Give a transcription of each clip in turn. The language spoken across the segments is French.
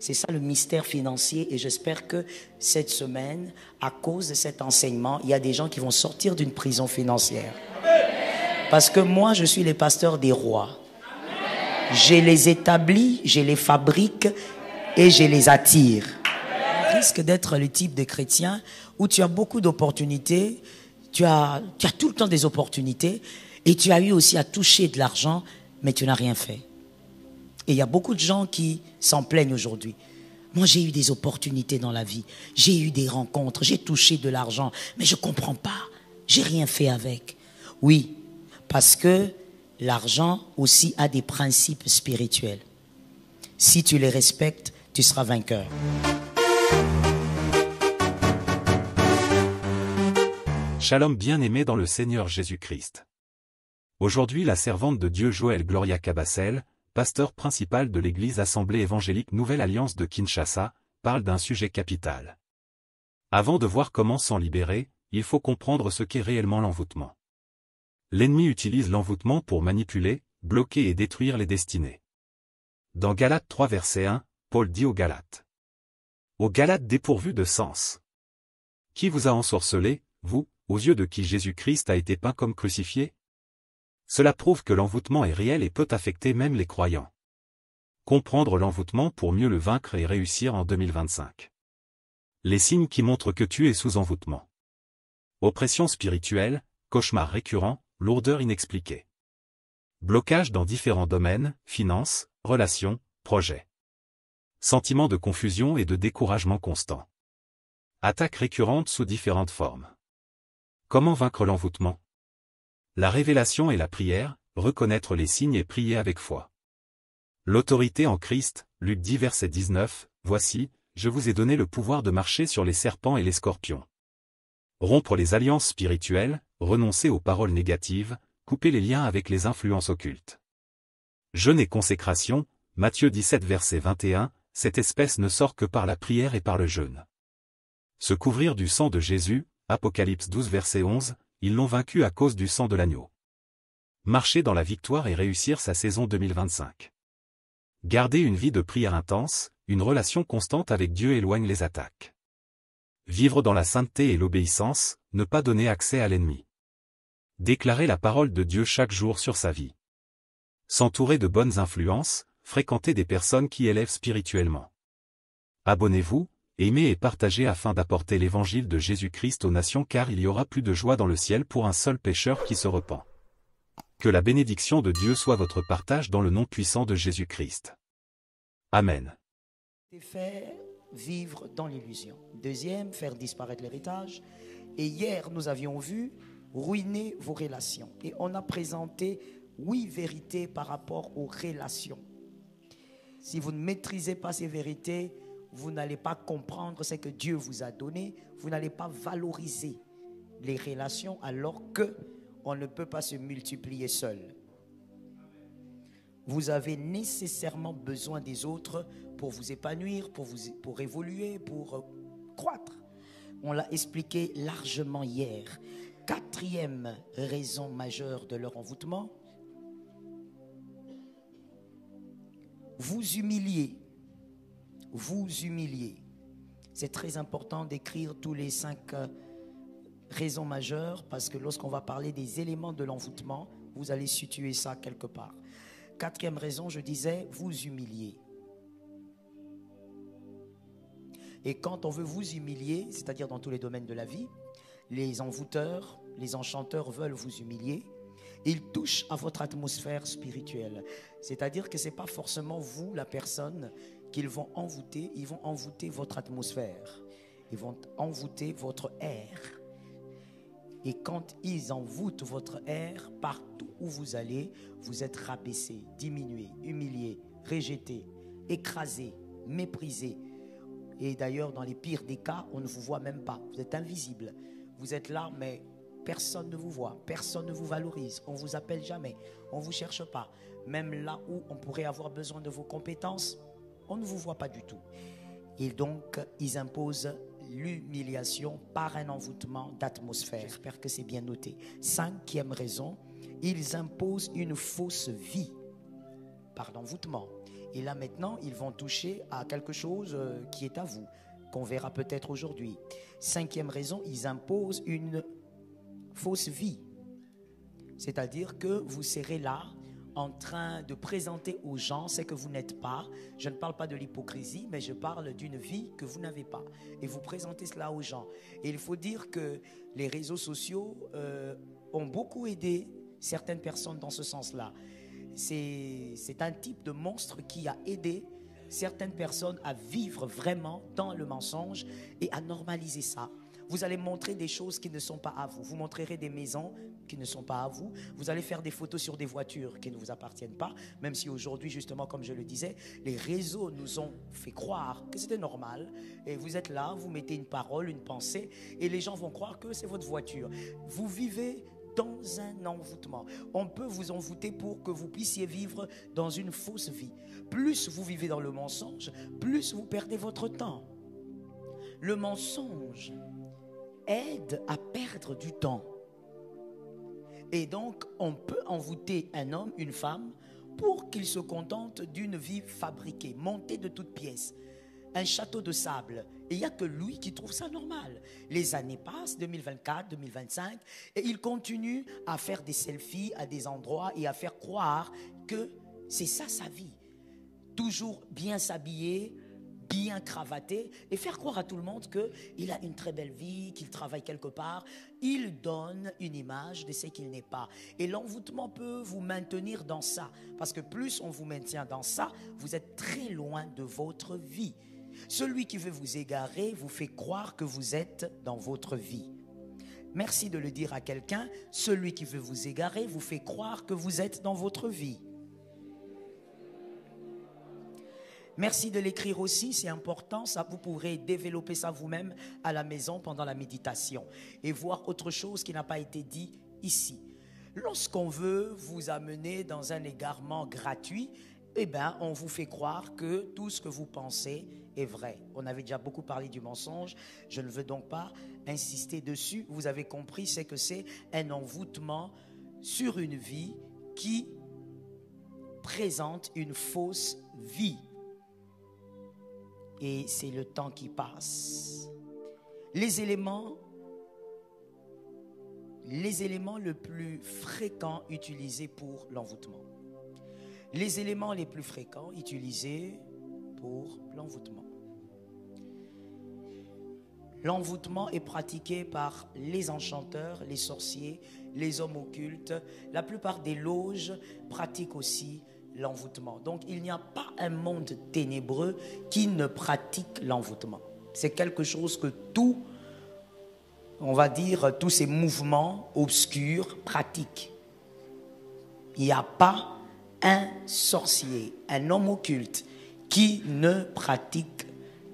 C'est ça le mystère financier et j'espère que cette semaine, à cause de cet enseignement, il y a des gens qui vont sortir d'une prison financière. Parce que moi, je suis les pasteurs des rois. Je les établis, je les fabrique et je les attire. On risque d'être le type de chrétien où tu as beaucoup d'opportunités, tu as tout le temps des opportunités et tu as eu aussi à toucher de l'argent, mais tu n'as rien fait. Et il y a beaucoup de gens qui s'en plaignent aujourd'hui. Moi, j'ai eu des opportunités dans la vie, j'ai eu des rencontres, j'ai touché de l'argent, mais je ne comprends pas, j'ai rien fait avec. Oui, parce que l'argent aussi a des principes spirituels. Si tu les respectes, tu seras vainqueur. Shalom bien-aimé dans le Seigneur Jésus-Christ. Aujourd'hui la servante de Dieu Joël Gloria Cabassel, pasteur principal de l'église Assemblée évangélique Nouvelle Alliance de Kinshasa, parle d'un sujet capital. Avant de voir comment s'en libérer, il faut comprendre ce qu'est réellement l'envoûtement. L'ennemi utilise l'envoûtement pour manipuler, bloquer et détruire les destinées. Dans Galates 3 verset 1, Paul dit aux Galates. Aux Galates dépourvus de sens. Qui vous a ensorcelé, vous, aux yeux de qui Jésus-Christ a été peint comme crucifié? Cela prouve que l'envoûtement est réel et peut affecter même les croyants. Comprendre l'envoûtement pour mieux le vaincre et réussir en 2025. Les signes qui montrent que tu es sous envoûtement. Oppression spirituelle, cauchemar récurrent, lourdeur inexpliquée. Blocage dans différents domaines, finances, relations, projets. Sentiment de confusion et de découragement constant. Attaques récurrentes sous différentes formes. Comment vaincre l'envoûtement? La révélation et la prière, reconnaître les signes et prier avec foi. L'autorité en Christ, Luc 10 verset 19, voici, je vous ai donné le pouvoir de marcher sur les serpents et les scorpions. Rompre les alliances spirituelles, renoncer aux paroles négatives, couper les liens avec les influences occultes. Jeûne et consécration, Matthieu 17 verset 21, cette espèce ne sort que par la prière et par le jeûne. Se couvrir du sang de Jésus, Apocalypse 12 verset 11, ils l'ont vaincu à cause du sang de l'agneau. Marcher dans la victoire et réussir sa saison 2025. Garder une vie de prière intense, une relation constante avec Dieu éloigne les attaques. Vivre dans la sainteté et l'obéissance, ne pas donner accès à l'ennemi. Déclarer la parole de Dieu chaque jour sur sa vie. S'entourer de bonnes influences, fréquenter des personnes qui élèvent spirituellement. Abonnez-vous, aimez et partagez afin d'apporter l'évangile de Jésus-Christ aux nations car il y aura plus de joie dans le ciel pour un seul pécheur qui se repent. Que la bénédiction de Dieu soit votre partage dans le nom puissant de Jésus-Christ. Amen. Faire vivre dans l'illusion. Deuxième, faire disparaître l'héritage. Et hier, nous avions vu ruiner vos relations. Et on a présenté 8 vérités par rapport aux relations. Si vous ne maîtrisez pas ces vérités, vous n'allez pas comprendre ce que Dieu vous a donné. Vous n'allez pas valoriser les relations alors que on ne peut pas se multiplier seul. Vous avez nécessairement besoin des autres pour vous épanouir, pour évoluer, pour croître. On l'a expliqué largement hier. 4e raison majeure de leur envoûtement. Vous humiliez. Vous humiliez. C'est très important d'écrire tous les 5 raisons majeures parce que lorsqu'on va parler des éléments de l'envoûtement, vous allez situer ça quelque part. 4e raison, je disais, vous humiliez. Et quand on veut vous humilier, c'est-à-dire dans tous les domaines de la vie, les envoûteurs, les enchanteurs veulent vous humilier. Ils touchent à votre atmosphère spirituelle. C'est-à-dire que ce n'est pas forcément vous, la personne, qu'ils vont envoûter. Ils vont envoûter votre atmosphère. Ils vont envoûter votre air. Et quand ils envoûtent votre air, partout où vous allez, vous êtes rabaissé, diminué, humilié, rejeté, écrasé, méprisé. Et d'ailleurs, dans les pires des cas, on ne vous voit même pas. Vous êtes invisible. Vous êtes là, mais personne ne vous voit. Personne ne vous valorise. On ne vous appelle jamais. On ne vous cherche pas. Même là où on pourrait avoir besoin de vos compétences, on ne vous voit pas du tout. Et donc, ils imposent l'humiliation par un envoûtement d'atmosphère. J'espère que c'est bien noté. 5e raison, ils imposent une fausse vie par l'envoûtement. Et là maintenant, ils vont toucher à quelque chose qui est à vous, qu'on verra peut-être aujourd'hui. 5e raison, ils imposent une fausse vie. C'est-à-dire que vous serez là en train de présenter aux gens ce que vous n'êtes pas. Je ne parle pas de l'hypocrisie, mais je parle d'une vie que vous n'avez pas. Et vous présentez cela aux gens. Et il faut dire que les réseaux sociaux ont beaucoup aidé certaines personnes dans ce sens-là. C'est un type de monstre qui a aidé certaines personnes à vivre vraiment dans le mensonge et à normaliser ça. Vous allez montrer des choses qui ne sont pas à vous. Vous montrerez des maisons qui ne sont pas à vous. Vous allez faire des photos sur des voitures qui ne vous appartiennent pas. Même si aujourd'hui, justement, comme je le disais, les réseaux nous ont fait croire que c'était normal. Et vous êtes là, vous mettez une parole, une pensée, et les gens vont croire que c'est votre voiture. Vous vivez dans un envoûtement. On peut vous envoûter pour que vous puissiez vivre dans une fausse vie. Plus vous vivez dans le mensonge, plus vous perdez votre temps. Le mensonge aide à perdre du temps. Et donc, on peut envoûter un homme, une femme, pour qu'il se contente d'une vie fabriquée, montée de toutes pièces. Un château de sable. Et il n'y a que lui qui trouve ça normal. Les années passent, 2024, 2025, et il continue à faire des selfies à des endroits et à faire croire que c'est ça sa vie. Toujours bien s'habiller, bien cravaté, et faire croire à tout le monde qu'il a une très belle vie, qu'il travaille quelque part. Il donne une image de ce qu'il n'est pas. Et l'envoûtement peut vous maintenir dans ça. Parce que plus on vous maintient dans ça, vous êtes très loin de votre vie. Celui qui veut vous égarer vous fait croire que vous êtes dans votre vie. Merci de le dire à quelqu'un. Celui qui veut vous égarer vous fait croire que vous êtes dans votre vie. Merci de l'écrire aussi, c'est important. Ça, vous pourrez développer ça vous-même à la maison pendant la méditation et voir autre chose qui n'a pas été dit ici. Lorsqu'on veut vous amener dans un égarement gratuit, eh bien, on vous fait croire que tout ce que vous pensez est vrai. On avait déjà beaucoup parlé du mensonge, je ne veux donc pas insister dessus. Vous avez compris, c'est que c'est un envoûtement sur une vie qui présente une fausse vie. Et c'est le temps qui passe. Les éléments les plus fréquents utilisés pour l'envoûtement. Les éléments les plus fréquents utilisés pour l'envoûtement. L'envoûtement est pratiqué par les enchanteurs, les sorciers, les hommes occultes. La plupart des loges pratiquent aussi l'envoûtement. Donc, il n'y a pas un monde ténébreux qui ne pratique l'envoûtement. C'est quelque chose que on va dire, tous ces mouvements obscurs pratiquent. Il n'y a pas un sorcier, un homme occulte qui ne pratique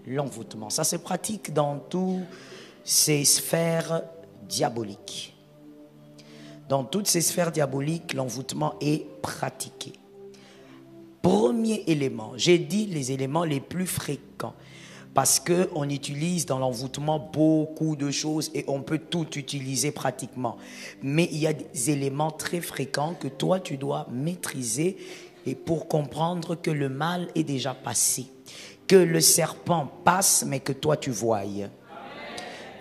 l'envoûtement. Ça se pratique dans toutes ces sphères diaboliques. Dans toutes ces sphères diaboliques, l'envoûtement est pratiqué. Premier élément, j'ai dit les éléments les plus fréquents parce qu'on utilise dans l'envoûtement beaucoup de choses et on peut tout utiliser pratiquement. Mais il y a des éléments très fréquents que toi tu dois maîtriser et pour comprendre que le mal est déjà passé, que le serpent passe mais que toi tu voyes.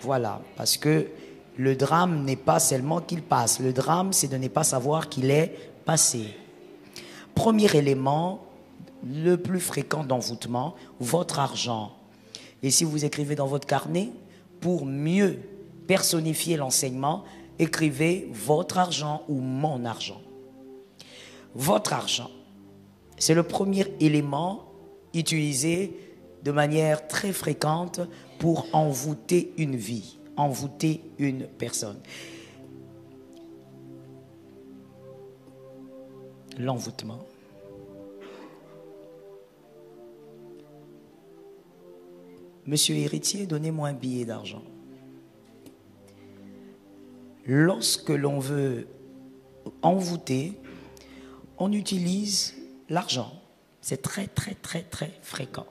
Voilà, parce que le drame n'est pas seulement qu'il passe, le drame c'est de ne pas savoir qu'il est passé. Premier élément, le plus fréquent d'envoûtement, votre argent. Et si vous écrivez dans votre carnet, pour mieux personnifier l'enseignement, écrivez votre argent ou mon argent. Votre argent, c'est le premier élément utilisé de manière très fréquente pour envoûter une vie, envoûter une personne. L'envoûtement. Monsieur héritier, donnez-moi un billet d'argent. Lorsque l'on veut envoûter, on utilise l'argent. C'est très, très, très, très fréquent.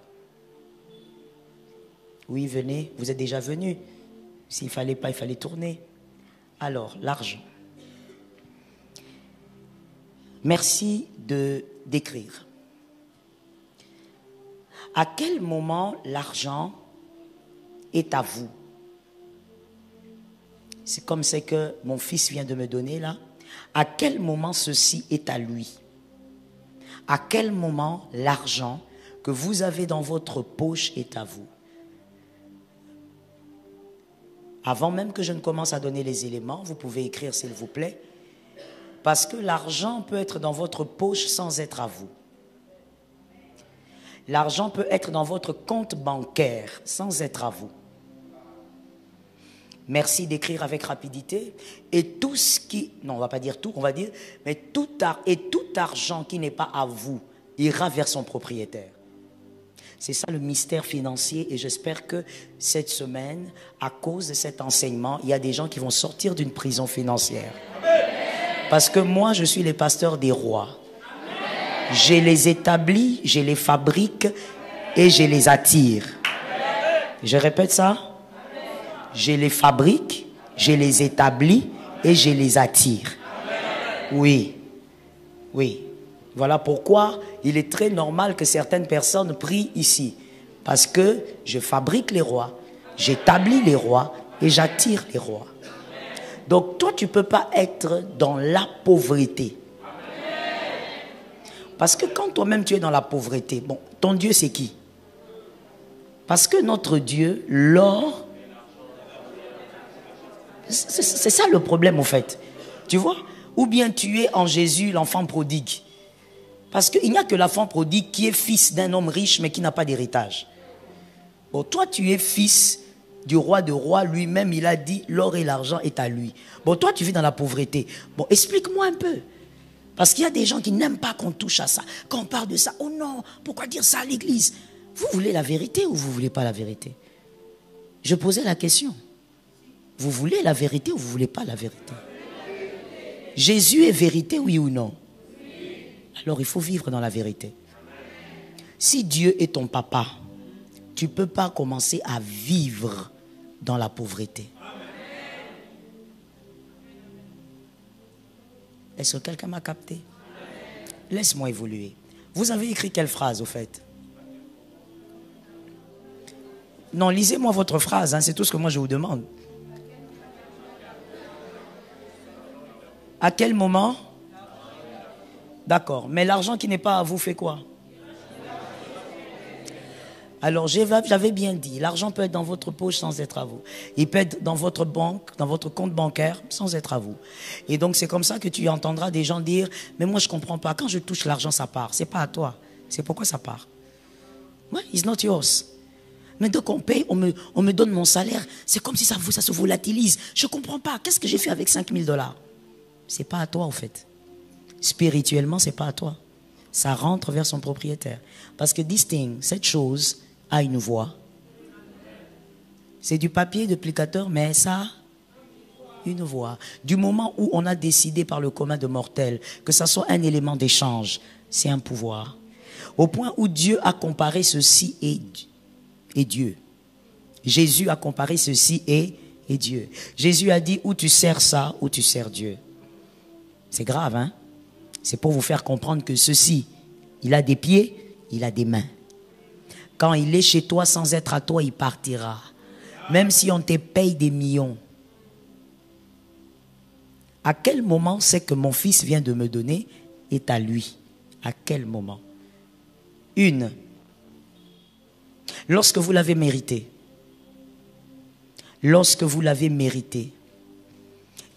Oui, venez, vous êtes déjà venu. S'il ne fallait pas, il fallait tourner. Alors, l'argent. Merci d'écrire. À quel moment l'argent est à vous? C'est comme c'est que mon fils vient de me donner là. À quel moment ceci est à lui? À quel moment l'argent que vous avez dans votre poche est à vous? Avant même que je ne commence à donner les éléments, vous pouvez écrire s'il vous plaît. Parce que l'argent peut être dans votre poche sans être à vous. L'argent peut être dans votre compte bancaire sans être à vous. Merci d'écrire avec rapidité. Et tout ce qui... Non, on ne va pas dire tout, on va dire... Mais tout argent qui n'est pas à vous ira vers son propriétaire. C'est ça le mystère financier et j'espère que cette semaine, à cause de cet enseignement, il y a des gens qui vont sortir d'une prison financière. Parce que moi, je suis le pasteur des rois. Je les établis, je les fabrique et je les attire. Je répète ça. Je les fabrique, je les établis et je les attire. Oui. Oui. Voilà pourquoi il est très normal que certaines personnes prient ici. Parce que je fabrique les rois, j'établis les rois et j'attire les rois. Donc toi, tu ne peux pas être dans la pauvreté. Parce que quand toi-même tu es dans la pauvreté, bon, ton Dieu c'est qui? Parce que notre Dieu, l'or, c'est ça le problème en fait. Tu vois? Ou bien tu es en Jésus l'enfant prodigue. Parce qu'il n'y a que l'enfant prodigue qui est fils d'un homme riche mais qui n'a pas d'héritage. Bon, toi tu es fils du roi de rois, lui-même il a dit l'or et l'argent est à lui. Bon, toi tu vis dans la pauvreté. Bon, explique-moi un peu. Parce qu'il y a des gens qui n'aiment pas qu'on touche à ça. Quand on parle de ça, oh non, pourquoi dire ça à l'église? Vous voulez la vérité ou vous ne voulez pas la vérité? Je posais la question. Vous voulez la vérité ou vous ne voulez pas la vérité? Jésus est vérité, oui ou non? Alors il faut vivre dans la vérité. Si Dieu est ton papa, tu ne peux pas commencer à vivre dans la pauvreté. Est-ce que quelqu'un m'a capté? Laisse-moi évoluer. Vous avez écrit quelle phrase au fait? Non, lisez-moi votre phrase, hein, c'est tout ce que moi je vous demande. À quel moment? D'accord, mais l'argent qui n'est pas à vous fait quoi? Alors j'avais bien dit, l'argent peut être dans votre poche sans être à vous. Il peut être dans votre banque, dans votre compte bancaire sans être à vous. Et donc c'est comme ça que tu entendras des gens dire, mais moi je ne comprends pas, quand je touche l'argent ça part, c'est pas à toi. C'est pourquoi ça part? Ouais, it's not yours. Mais dès qu'on paye, on me donne mon salaire, c'est comme si ça se volatilise. Je ne comprends pas, qu'est-ce que j'ai fait avec 5 000 $? C'est pas à toi en fait. Spirituellement, c'est pas à toi. Ça rentre vers son propriétaire. Parce que this thing, cette chose, a une voix. C'est du papier duplicateur, mais ça a une voix. Du moment où on a décidé par le commun de mortels que ça soit un élément d'échange, c'est un pouvoir. Au point où Dieu a comparé ceci et Dieu. Jésus a comparé ceci et Dieu. Jésus a dit, ou tu sers ça, ou tu sers Dieu. C'est grave, hein? C'est pour vous faire comprendre que ceci, il a des pieds, il a des mains. Quand il est chez toi sans être à toi, il partira. Même si on te paye des millions. À quel moment c'est que mon fils vient de me donner est à lui? À quel moment? Une. Lorsque vous l'avez mérité. Lorsque vous l'avez mérité.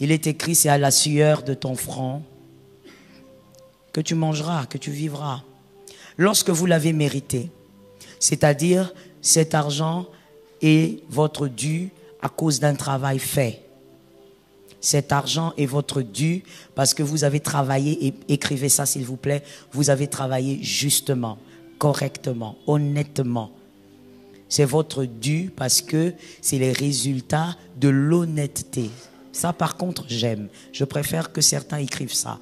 Il est écrit, c'est à la sueur de ton front que tu mangeras, que tu vivras. Lorsque vous l'avez mérité, c'est-à-dire cet argent est votre dû à cause d'un travail fait. Cet argent est votre dû parce que vous avez travaillé, et écrivez ça s'il vous plaît, vous avez travaillé justement, correctement, honnêtement. C'est votre dû parce que c'est les résultats de l'honnêteté. Ça par contre j'aime, je préfère que certains écrivent ça.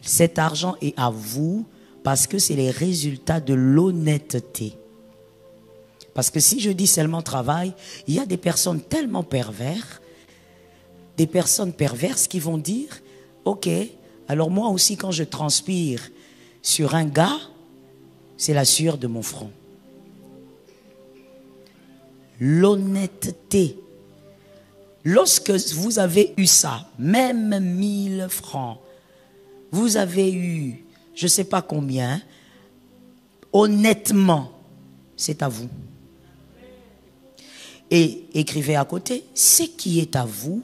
Cet argent est à vous parce que c'est les résultats de l'honnêteté. Parce que si je dis seulement travail, il y a des personnes tellement perverses, des personnes perverses qui vont dire, ok, alors moi aussi quand je transpire sur un gars, c'est la sueur de mon front. l'honnêteté. Lorsque vous avez eu ça, même 1000 francs, vous avez eu, je ne sais pas combien, honnêtement, c'est à vous. Et écrivez à côté, ce qui est à vous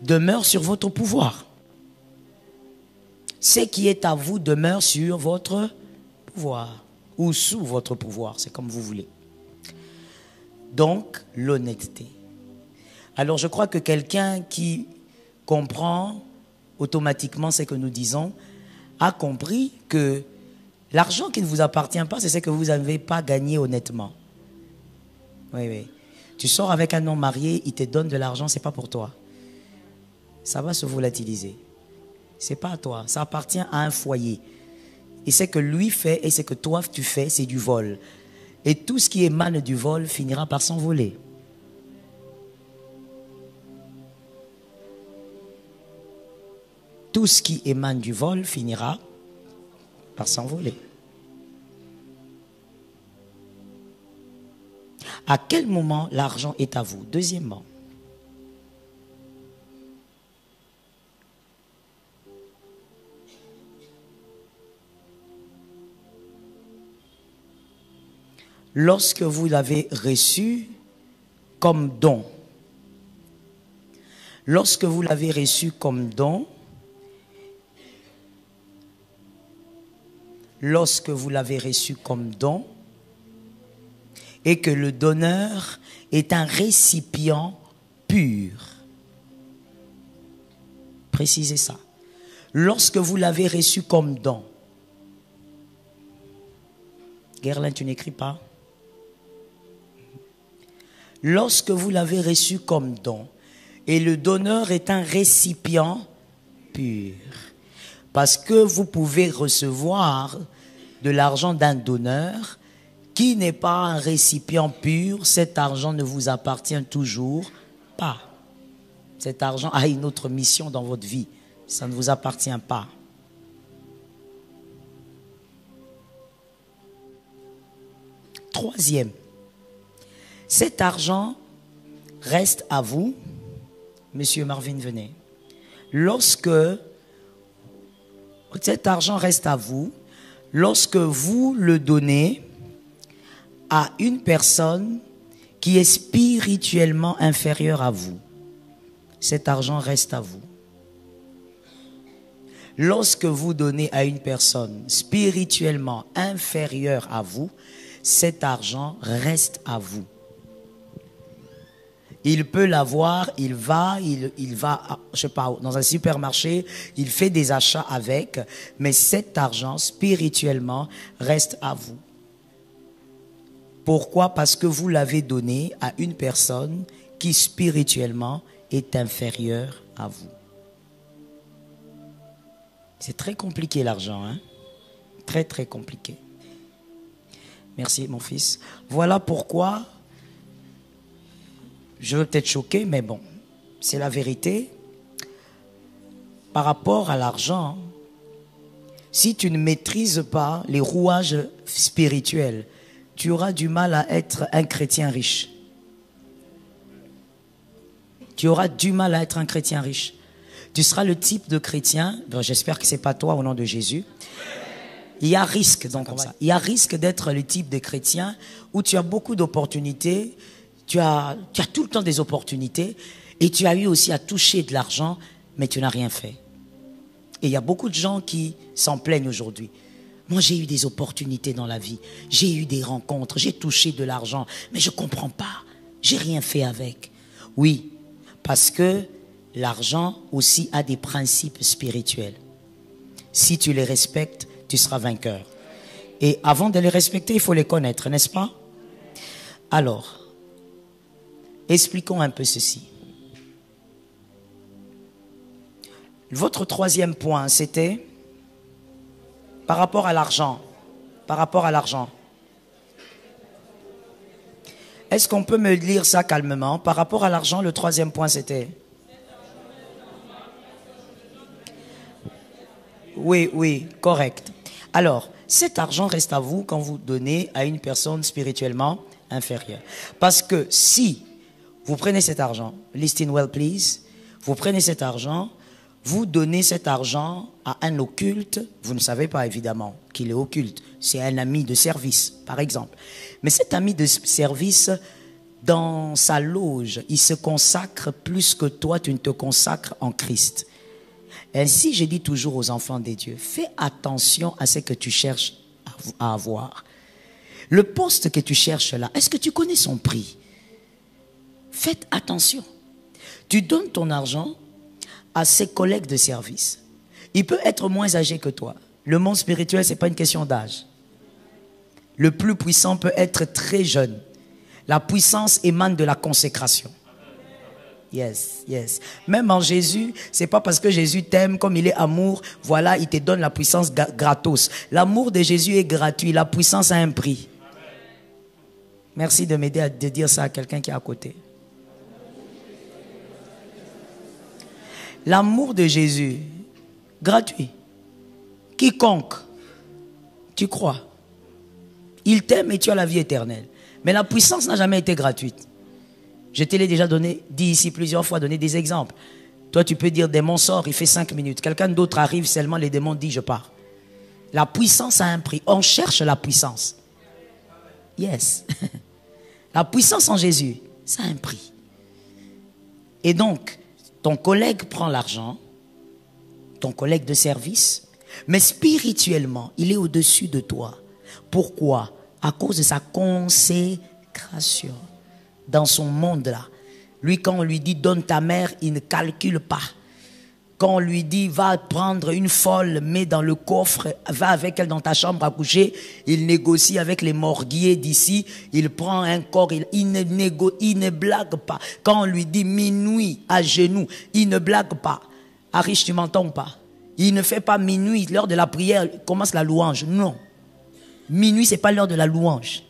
demeure sur votre pouvoir. Ce qui est à vous demeure sur votre pouvoir ou sous votre pouvoir, c'est comme vous voulez. Donc, l'honnêteté. Alors, je crois que quelqu'un qui comprend automatiquement ce que nous disons a compris que l'argent qui ne vous appartient pas, c'est ce que vous n'avez pas gagné honnêtement. Oui, oui. Tu sors avec un homme marié, il te donne de l'argent, ce n'est pas pour toi. Ça va se volatiliser. Ce n'est pas à toi, ça appartient à un foyer. Et ce que lui fait et ce que toi tu fais, c'est du vol. Et tout ce qui émane du vol finira par s'envoler. Tout ce qui émane du vol finira par s'envoler. À quel moment l'argent est à vous? Deuxièmement, lorsque vous l'avez reçu comme don. Lorsque vous l'avez reçu comme don, lorsque vous l'avez reçu comme don, et que le donneur est un récipient pur. Précisez ça. Lorsque vous l'avez reçu comme don. Guerlain, tu n'écris pas? Lorsque vous l'avez reçu comme don, et le donneur est un récipient pur. Parce que vous pouvez recevoir de l'argent d'un donneur qui n'est pas un récipient pur, cet argent ne vous appartient toujours pas. Cet argent a une autre mission dans votre vie. Ça ne vous appartient pas. Troisième, cet argent reste à vous. Monsieur Marvin, venez. Lorsque cet argent reste à vous, lorsque vous le donnez à une personne qui est spirituellement inférieure à vous, cet argent reste à vous. Lorsque vous donnez à une personne spirituellement inférieure à vous, cet argent reste à vous. Il peut l'avoir, il va, je sais pas, dans un supermarché, il fait des achats avec, mais cet argent spirituellement reste à vous. Pourquoi? Parce que vous l'avez donné à une personne qui spirituellement est inférieure à vous. C'est très compliqué l'argent, hein? Très très compliqué. Merci mon fils. Voilà pourquoi, je veux peut-être choquer, mais bon, c'est la vérité. Par rapport à l'argent, si tu ne maîtrises pas les rouages spirituels, tu auras du mal à être un chrétien riche. Tu auras du mal à être un chrétien riche. Tu seras le type de chrétien, j'espère que ce n'est pas toi au nom de Jésus. Il y a risque, donc comme ça. Il y a risque d'être le type de chrétien où tu as beaucoup d'opportunités, tu as tout le temps des opportunités et tu as eu aussi à toucher de l'argent, mais tu n'as rien fait. Et il y a beaucoup de gens qui s'en plaignent aujourd'hui. Moi, j'ai eu des opportunités dans la vie. J'ai eu des rencontres. J'ai touché de l'argent. Mais je ne comprends pas. J'ai rien fait avec. Oui, parce que l'argent aussi a des principes spirituels. Si tu les respectes, tu seras vainqueur. Et avant de les respecter, il faut les connaître, n'est-ce pas? Alors, expliquons un peu ceci. Votre troisième point, c'était par rapport à l'argent. Par rapport à l'argent. Est-ce qu'on peut me lire ça calmement? Par rapport à l'argent, le troisième point, c'était... Oui, correct. Alors, cet argent reste à vous quand vous donnez à une personne spirituellement inférieure. Parce que si vous prenez cet argent, listen well please, vous prenez cet argent, vous donnez cet argent à un occulte, vous ne savez pas évidemment qu'il est occulte, c'est un ami de service par exemple. Mais cet ami de service, dans sa loge, il se consacre plus que toi, tu ne te consacres en Christ. Ainsi, je dis toujours aux enfants des dieux, fais attention à ce que tu cherches à avoir. Le poste que tu cherches là, est-ce que tu connais son prix? Faites attention. Tu donnes ton argent à ses collègues de service. Il peut être moins âgé que toi. Le monde spirituel, ce n'est pas une question d'âge. Le plus puissant peut être très jeune. La puissance émane de la consécration. Yes, yes. Même en Jésus, c'est pas parce que Jésus t'aime comme il est amour, voilà, il te donne la puissance gratos. L'amour de Jésus est gratuit, la puissance a un prix. Merci de m'aider à dire ça à quelqu'un qui est à côté. L'amour de Jésus, gratuit. Quiconque, tu crois, il t'aime et tu as la vie éternelle. Mais la puissance n'a jamais été gratuite. Je te l'ai déjà dit ici plusieurs fois, donné des exemples. Toi, tu peux dire démon sort, il fait 5 minutes. Quelqu'un d'autre arrive seulement, les démons disent je pars. La puissance a un prix. On cherche la puissance. Yes. La puissance en Jésus, ça a un prix. Et donc, ton collègue prend l'argent, ton collègue de service, mais spirituellement, il est au-dessus de toi. Pourquoi? À cause de sa consécration dans son monde-là. Lui, quand on lui dit donne ta mère, il ne calcule pas. Quand on lui dit va prendre une folle, mets dans le coffre, va avec elle dans ta chambre à coucher, il négocie avec les morguiers d'ici, il prend un corps, il ne blague pas. Quand on lui dit minuit à genoux, il ne blague pas. Arish, tu m'entends ou pas? Il ne fait pas minuit, l'heure de la prière, commence la louange. Non. Minuit, ce n'est pas l'heure de la louange.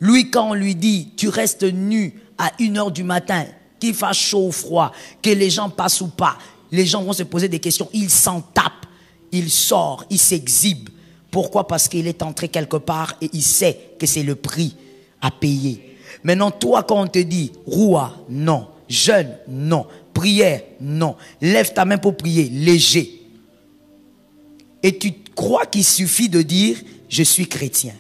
Lui, quand on lui dit, tu restes nu à 1h du matin, qu'il fasse chaud ou froid, que les gens passent ou pas, les gens vont se poser des questions. Il s'en tape, il sort, il s'exhibe. Pourquoi? Parce qu'il est entré quelque part et il sait que c'est le prix à payer. Maintenant, toi, quand on te dit, roua, non, jeûne, non, prière, non, lève ta main pour prier, léger. Et tu crois qu'il suffit de dire, je suis chrétien.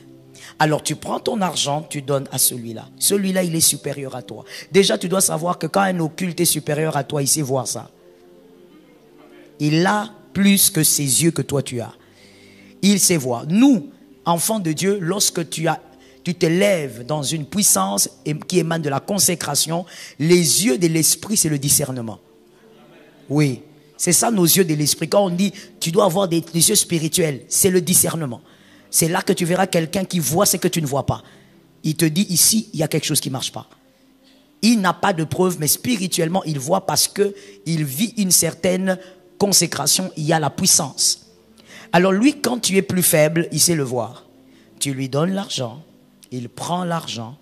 Alors tu prends ton argent, tu donnes à celui-là. Celui-là, il est supérieur à toi. Déjà, tu dois savoir que quand un occulte est supérieur à toi, il sait voir ça. Il a plus que ses yeux que toi tu as. Il sait voir. Nous, enfants de Dieu, lorsque tu te lèves dans une puissance qui émane de la consécration, les yeux de l'esprit, c'est le discernement. Oui, c'est ça nos yeux de l'esprit. Quand on dit, tu dois avoir des yeux spirituels, c'est le discernement. C'est là que tu verras quelqu'un qui voit ce que tu ne vois pas. Il te dit ici, il y a quelque chose qui ne marche pas. Il n'a pas de preuve, mais spirituellement, il voit parce qu'il vit une certaine consécration, il y a la puissance. Alors lui, quand tu es plus faible, il sait le voir. Tu lui donnes l'argent, il prend l'argent.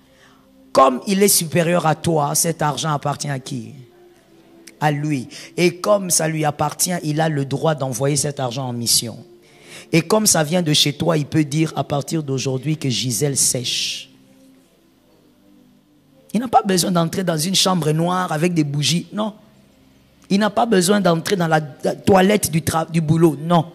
Comme il est supérieur à toi, cet argent appartient à qui? À lui. Et comme ça lui appartient, il a le droit d'envoyer cet argent en mission. Et comme ça vient de chez toi, il peut dire à partir d'aujourd'hui que Gisèle sèche. Il n'a pas besoin d'entrer dans une chambre noire avec des bougies. Non. Il n'a pas besoin d'entrer dans la toilette du boulot. Non.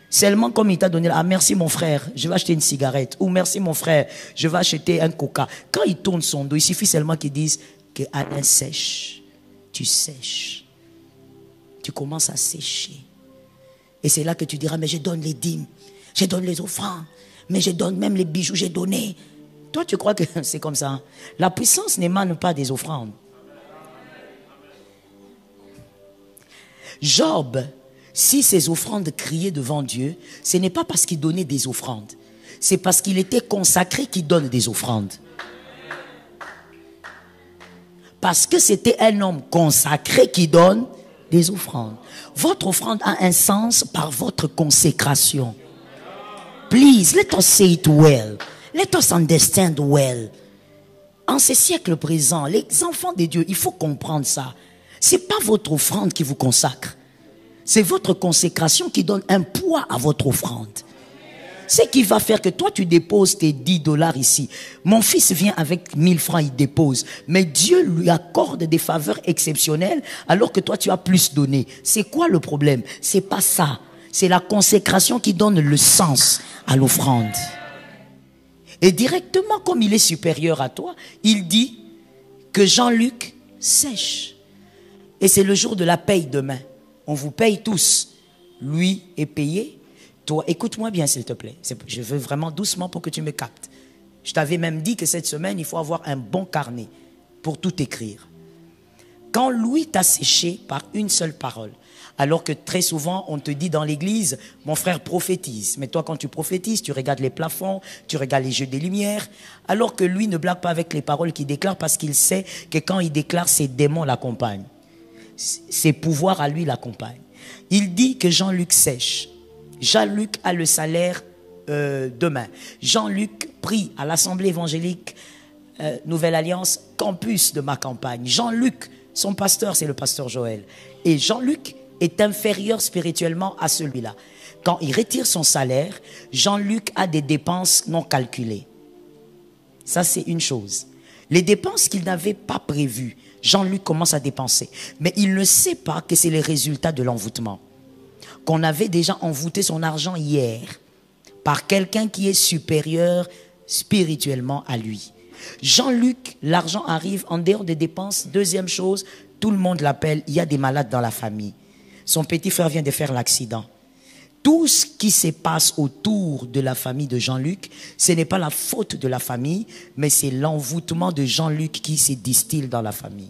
Seulement comme il t'a donné, ah merci mon frère, je vais acheter une cigarette. Ou merci mon frère, je vais acheter un coca. Quand il tourne son dos, il suffit seulement qu'il dise que Alain sèche. Tu sèches. Tu commences à sécher. Et c'est là que tu diras, mais je donne les dîmes, je donne les offrandes, mais je donne même les bijoux, j'ai donné. Toi, tu crois que c'est comme ça, hein? La puissance n'émane pas des offrandes. Job, si ses offrandes criaient devant Dieu, ce n'est pas parce qu'il donnait des offrandes. C'est parce qu'il était consacré qu'il donne des offrandes. Parce que c'était un homme consacré qui donne des offrandes. Votre offrande a un sens par votre consécration. Please, let us say it well. Let us understand well. En ces siècles présents, les enfants de Dieu, il faut comprendre ça. Ce n'est pas votre offrande qui vous consacre. C'est votre consécration qui donne un poids à votre offrande. Ce qui va faire que toi, tu déposes tes 10 dollars ici. Mon fils vient avec 1000 francs, il dépose. Mais Dieu lui accorde des faveurs exceptionnelles alors que toi, tu as plus donné. C'est quoi le problème? C'est pas ça. C'est la consécration qui donne le sens à l'offrande. Et directement, comme il est supérieur à toi, il dit que Jean-Luc sèche. Et c'est le jour de la paye demain. On vous paye tous. Lui est payé. Toi, écoute-moi bien s'il te plaît. Je veux vraiment doucement pour que tu me captes. Je t'avais même dit que cette semaine, il faut avoir un bon carnet pour tout écrire. Quand Louis t'a séché par une seule parole, alors que très souvent, on te dit dans l'église, mon frère prophétise. Mais toi, quand tu prophétises, tu regardes les plafonds, tu regardes les jeux des lumières, alors que lui ne blague pas avec les paroles qu'il déclare parce qu'il sait que quand il déclare, ses démons l'accompagnent. Ses pouvoirs à lui l'accompagnent. Il dit que Jean-Luc sèche. Jean-Luc a le salaire demain. Jean-Luc prie à l'Assemblée évangélique Nouvelle Alliance, campus de ma campagne. Jean-Luc, son pasteur, c'est le pasteur Joël. Et Jean-Luc est inférieur spirituellement à celui-là. Quand il retire son salaire, Jean-Luc a des dépenses non calculées. Ça, c'est une chose. Les dépenses qu'il n'avait pas prévues, Jean-Luc commence à dépenser. Mais il ne sait pas que c'est le résultat de l'envoûtement. Qu'on avait déjà envoûté son argent hier par quelqu'un qui est supérieur spirituellement à lui. Jean-Luc, l'argent arrive en dehors des dépenses. Deuxième chose, tout le monde l'appelle, il y a des malades dans la famille. Son petit frère vient de faire l'accident. Tout ce qui se passe autour de la famille de Jean-Luc, ce n'est pas la faute de la famille, mais c'est l'envoûtement de Jean-Luc qui se distille dans la famille.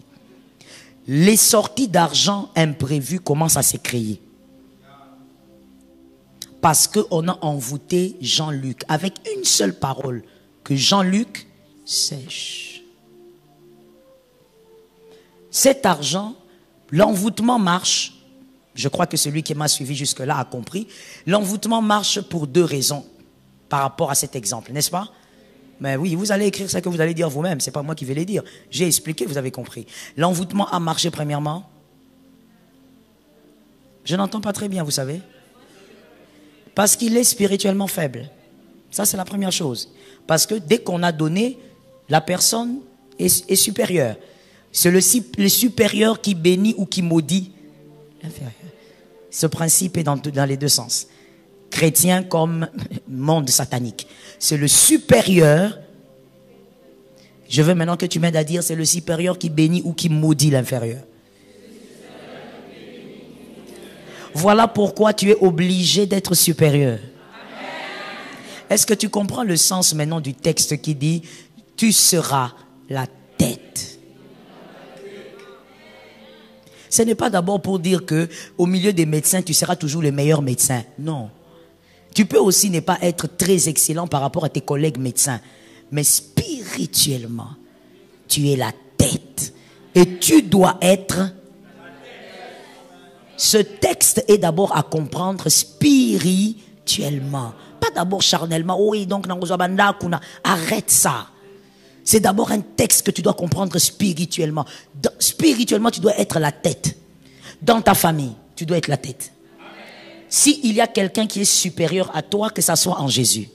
Les sorties d'argent imprévues commencent à se créer. Parce qu'on a envoûté Jean-Luc avec une seule parole, que Jean-Luc sèche. Cet argent, l'envoûtement marche. Je crois que celui qui m'a suivi jusque-là a compris. L'envoûtement marche pour 2 raisons par rapport à cet exemple, n'est-ce pas? Mais oui, vous allez écrire ce que vous allez dire vous-même. Ce n'est pas moi qui vais les dire. J'ai expliqué, vous avez compris. L'envoûtement a marché premièrement. Je n'entends pas très bien, vous savez. Parce qu'il est spirituellement faible. Ça, c'est la première chose. Parce que dès qu'on a donné, la personne est supérieure. C'est le supérieur qui bénit ou qui maudit l'inférieur. Ce principe est dans les 2 sens. Chrétien comme monde satanique. C'est le supérieur. Je veux maintenant que tu m'aides à dire, c'est le supérieur qui bénit ou qui maudit l'inférieur. Voilà pourquoi tu es obligé d'être supérieur. Est-ce que tu comprends le sens maintenant du texte qui dit « Tu seras la tête ». Ce n'est pas d'abord pour dire que au milieu des médecins, tu seras toujours le meilleur médecin. Non. Tu peux aussi ne pas être très excellent par rapport à tes collègues médecins. Mais spirituellement, tu es la tête. Et tu dois être... Ce texte est d'abord à comprendre spirituellement. Pas d'abord charnellement. Oui, donc, arrête ça. C'est d'abord un texte que tu dois comprendre spirituellement. Spirituellement, tu dois être la tête. Dans ta famille, tu dois être la tête. S'il y a quelqu'un qui est supérieur à toi, que ça soit en Jésus.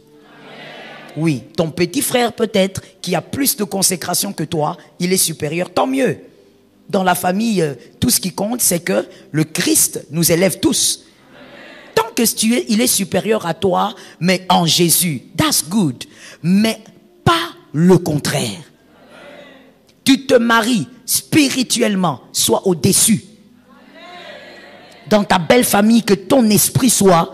Oui, ton petit frère peut-être, qui a plus de consécration que toi, il est supérieur, tant mieux. Dans la famille, tout ce qui compte, c'est que le Christ nous élève tous. Tant que il est supérieur à toi, mais en Jésus, that's good. Mais pas le contraire. Tu te maries spirituellement, sois au-dessus. Dans ta belle famille, que ton esprit soit...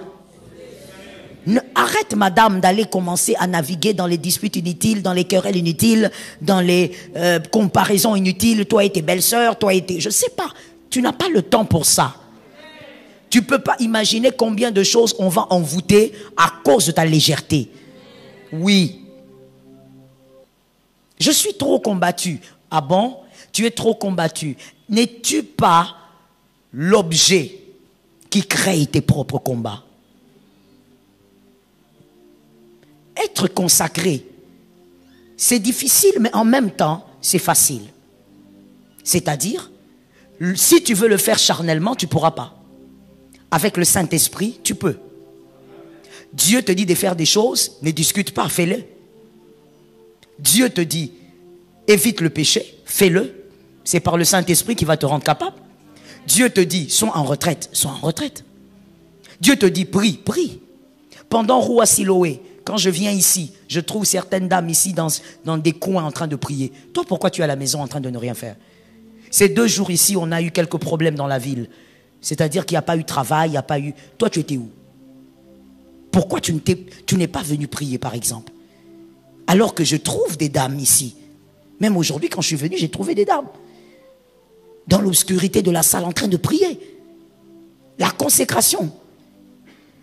Arrête, madame, d'aller commencer à naviguer dans les disputes inutiles, dans les querelles inutiles, dans les comparaisons inutiles. Toi et tes belles-sœurs, toi et tes... Je sais pas. Tu n'as pas le temps pour ça. Tu peux pas imaginer combien de choses on va envoûter à cause de ta légèreté. Oui. Je suis trop combattu. Ah bon? Tu es trop combattu. N'es-tu pas l'objet qui crée tes propres combats? Être consacré, c'est difficile, mais en même temps, c'est facile. C'est-à-dire, si tu veux le faire charnellement, tu ne pourras pas. avec le Saint-Esprit, tu peux. Dieu te dit de faire des choses, ne discute pas, fais-le. Dieu te dit, évite le péché, fais-le. C'est par le Saint-Esprit qui va te rendre capable. Dieu te dit, sois en retraite, sois en retraite. Dieu te dit, prie, prie. Pendant Roua Siloé, quand je viens ici, je trouve certaines dames ici dans des coins en train de prier. Toi, pourquoi tu es à la maison en train de ne rien faire? Ces 2 jours ici, on a eu quelques problèmes dans la ville. C'est-à-dire qu'il n'y a pas eu de travail, il n'y a pas eu... Toi, tu étais où? Pourquoi tu n'es pas venu prier, par exemple? Alors que je trouve des dames ici. Même aujourd'hui, quand je suis venu, j'ai trouvé des dames. Dans l'obscurité de la salle, en train de prier. La consécration,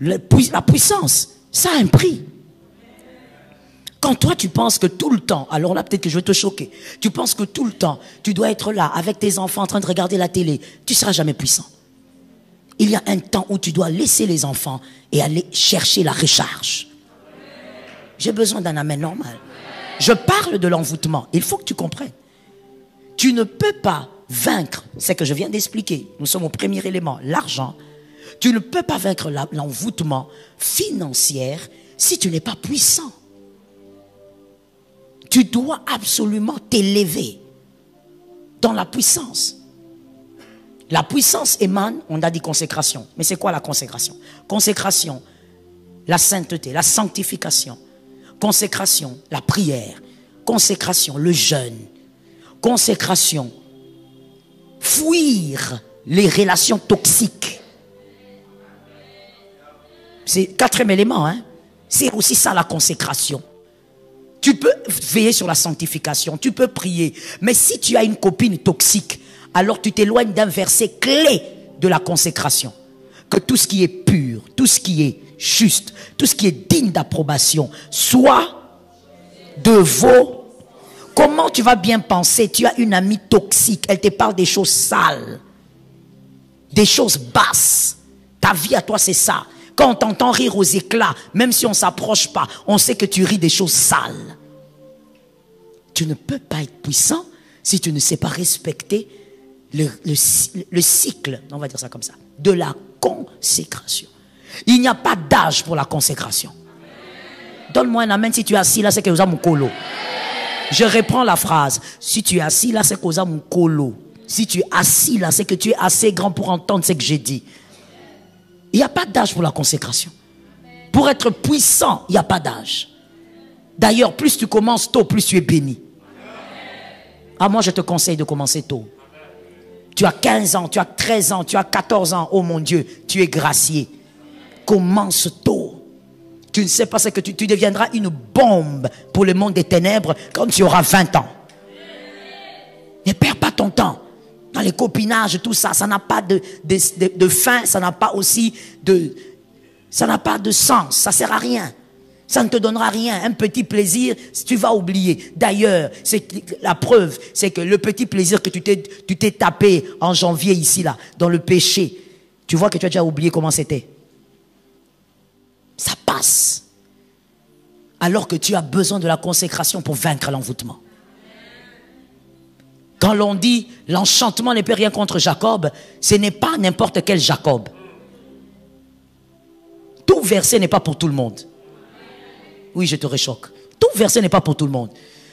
la puissance, ça a un prix. Quand toi, tu penses que tout le temps, alors là, peut-être que je vais te choquer, tu penses que tout le temps, tu dois être là, avec tes enfants, en train de regarder la télé, tu ne seras jamais puissant. Il y a un temps où tu dois laisser les enfants et aller chercher la recharge. J'ai besoin d'un amen normal. Je parle de l'envoûtement. Il faut que tu comprennes. Tu ne peux pas vaincre, c'est ce que je viens d'expliquer. Nous sommes au premier élément, l'argent. Tu ne peux pas vaincre l'envoûtement financier si tu n'es pas puissant. Tu dois absolument t'élever dans la puissance. La puissance émane, on a dit consécration. Mais c'est quoi la consécration? Consécration, la sainteté, la sanctification. Consécration, la prière. Consécration, le jeûne. Consécration, fuir les relations toxiques. C'est 4e élément, hein? C'est aussi ça la consécration. Tu peux veiller sur la sanctification, tu peux prier. Mais si tu as une copine toxique, alors tu t'éloignes d'un verset clé de la consécration. Que tout ce qui est pur, tout ce qui est juste, tout ce qui est digne d'approbation, soit de vos... Comment tu vas bien penser? Tu as une amie toxique, elle te parle des choses sales, des choses basses. Ta vie à toi, c'est ça. Quand on t'entend rire aux éclats, même si on ne s'approche pas, on sait que tu ris des choses sales. Tu ne peux pas être puissant si tu ne sais pas respecter le cycle, on va dire ça comme ça, de la consécration. Il n'y a pas d'âge pour la consécration. Donne-moi un amen si tu es assis là, c'est que vous avez mon colo. Je reprends la phrase. Si tu es assis là, c'est que vous avez mon colo. Si tu es assis là, c'est que tu es assez grand pour entendre ce que j'ai dit. Il n'y a pas d'âge pour la consécration. Pour être puissant, il n'y a pas d'âge. D'ailleurs, plus tu commences tôt, plus tu es béni. Ah, moi, je te conseille de commencer tôt. Tu as 15 ans, tu as 13 ans, tu as 14 ans. Oh mon Dieu, tu es gracié. Commence tôt. Tu ne sais pas ce que tu deviendras une bombe pour le monde des ténèbres quand tu auras 20 ans. Ne perds pas ton temps. Dans les copinages, tout ça, ça n'a pas de fin, ça n'a pas aussi ça n'a pas de sens, ça sert à rien. Ça ne te donnera rien. Un petit plaisir, tu vas oublier. D'ailleurs, la preuve, c'est que le petit plaisir que tu t'es tapé en janvier ici, là, dans le péché, tu vois que tu as déjà oublié comment c'était. Ça passe. Alors que tu as besoin de la consécration pour vaincre l'envoûtement. Quand l'on dit l'enchantement ne peut rien contre Jacob, ce n'est pas n'importe quel Jacob. Tout verset n'est pas pour tout le monde. Oui, je te réchoque. Tout verset n'est pas pour tout le monde.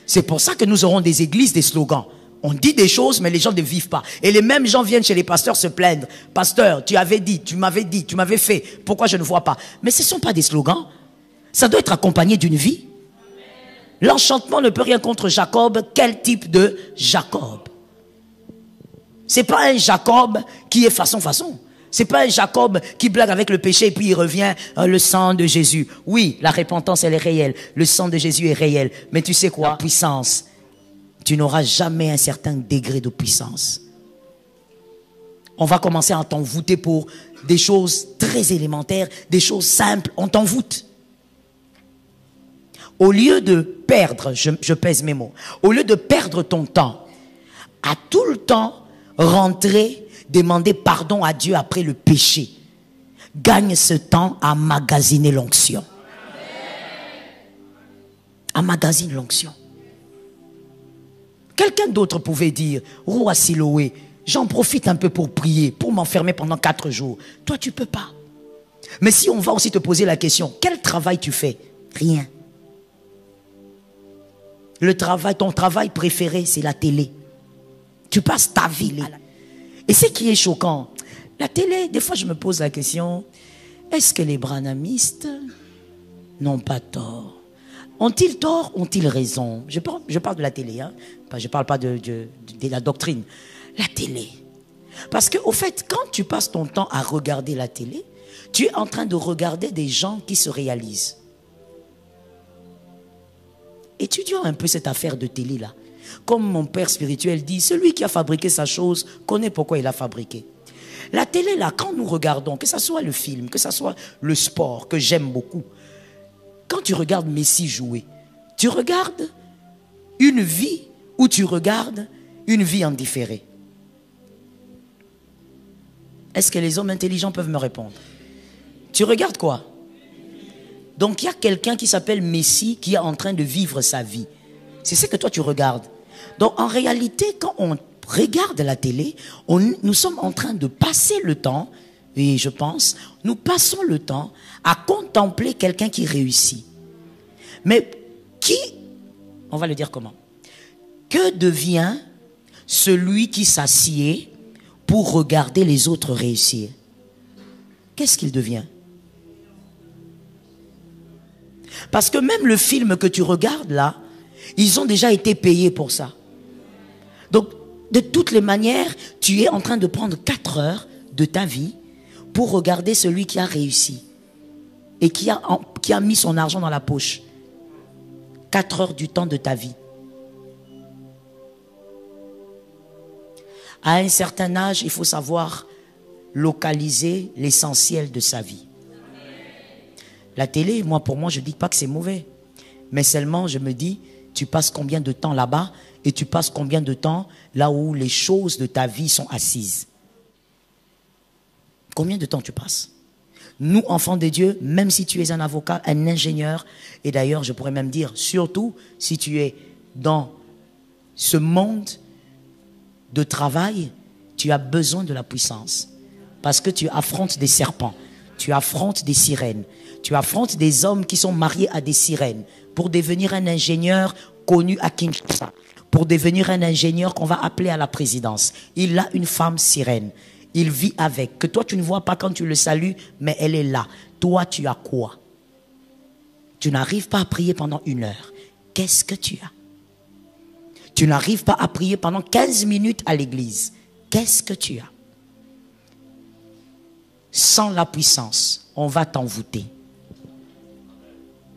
C'est pour ça que nous aurons des églises, des slogans. On dit des choses, mais les gens ne vivent pas. Et les mêmes gens viennent chez les pasteurs se plaindre. Pasteur, tu avais dit, tu m'avais fait. Pourquoi je ne vois pas? Mais ce ne sont pas des slogans. Ça doit être accompagné d'une vie. L'enchantement ne peut rien contre Jacob. Quel type de Jacob? C'est pas un Jacob qui est façon. C'est pas un Jacob qui blague avec le péché et puis il revient, le sang de Jésus. Oui, la repentance elle est réelle. Le sang de Jésus est réel. Mais tu sais quoi? La puissance. Tu n'auras jamais un certain degré de puissance. On va commencer à t'envoûter pour des choses très élémentaires, des choses simples. On t'envoûte. Au lieu de perdre, je pèse mes mots, au lieu de perdre ton temps, à tout le temps rentrer, demander pardon à Dieu après le péché, gagne ce temps à magasiner l'onction. Emmagasine l'onction. Quelqu'un d'autre pouvait dire, Roua Siloé, J'en profite un peu pour prier, pour m'enfermer pendant 4 jours. Toi, tu ne peux pas. Mais si on va aussi te poser la question, quel travail tu fais? Rien. Ton travail préféré, c'est la télé. Tu passes ta vie là. Et ce qui est choquant, la télé, des fois je me pose la question, est-ce que les branhamistes n'ont pas tort? Ont-ils tort, ont-ils raison? Je parle de la télé, hein? Je ne parle pas de la doctrine. La télé. Parce qu'au fait, quand tu passes ton temps à regarder la télé, tu es en train de regarder des gens qui se réalisent. Étudions un peu cette affaire de télé-là. Comme mon père spirituel dit, celui qui a fabriqué sa chose connaît pourquoi il l'a fabriqué. La télé, là, quand nous regardons, que ce soit le film, que ce soit le sport, que j'aime beaucoup, quand tu regardes Messi jouer, tu regardes une vie ou tu regardes une vie en différé? Est-ce que les hommes intelligents peuvent me répondre? Tu regardes quoi? Donc il y a quelqu'un qui s'appelle Messi qui est en train de vivre sa vie. C'est ce que toi tu regardes. Donc en réalité, quand on regarde la télé, nous sommes en train de passer le temps, et je pense, nous passons le temps à contempler quelqu'un qui réussit. Mais on va le dire comment? Que devient celui qui s'assied pour regarder les autres réussir? Qu'est-ce qu'il devient? Parce que même le film que tu regardes là, ils ont déjà été payés pour ça. Donc, de toutes les manières, tu es en train de prendre 4 heures de ta vie pour regarder celui qui a réussi et qui a mis son argent dans la poche. 4 heures du temps de ta vie. À un certain âge, il faut savoir localiser l'essentiel de sa vie. La télé, pour moi, je ne dis pas que c'est mauvais. Mais seulement, je me dis, tu passes combien de temps là-bas et tu passes combien de temps là où les choses de ta vie sont assises? Combien de temps tu passes? Nous, enfants de Dieu, même si tu es un avocat, un ingénieur, et d'ailleurs, je pourrais même dire, surtout si tu es dans ce monde de travail, tu as besoin de la puissance. Parce que tu affrontes des serpents, tu affrontes des sirènes, tu affrontes des hommes qui sont mariés à des sirènes pour devenir un ingénieur connu à Kinshasa, pour devenir un ingénieur qu'on va appeler à la présidence. Il a une femme sirène. Il vit avec, que toi tu ne vois pas quand tu le salues, mais elle est là. Toi, tu as quoi? Tu n'arrives pas à prier pendant 1 heure. Qu'est-ce que tu as? Tu n'arrives pas à prier pendant 15 minutes à l'église. Qu'est-ce que tu as? Sans la puissance, on va t'envoûter.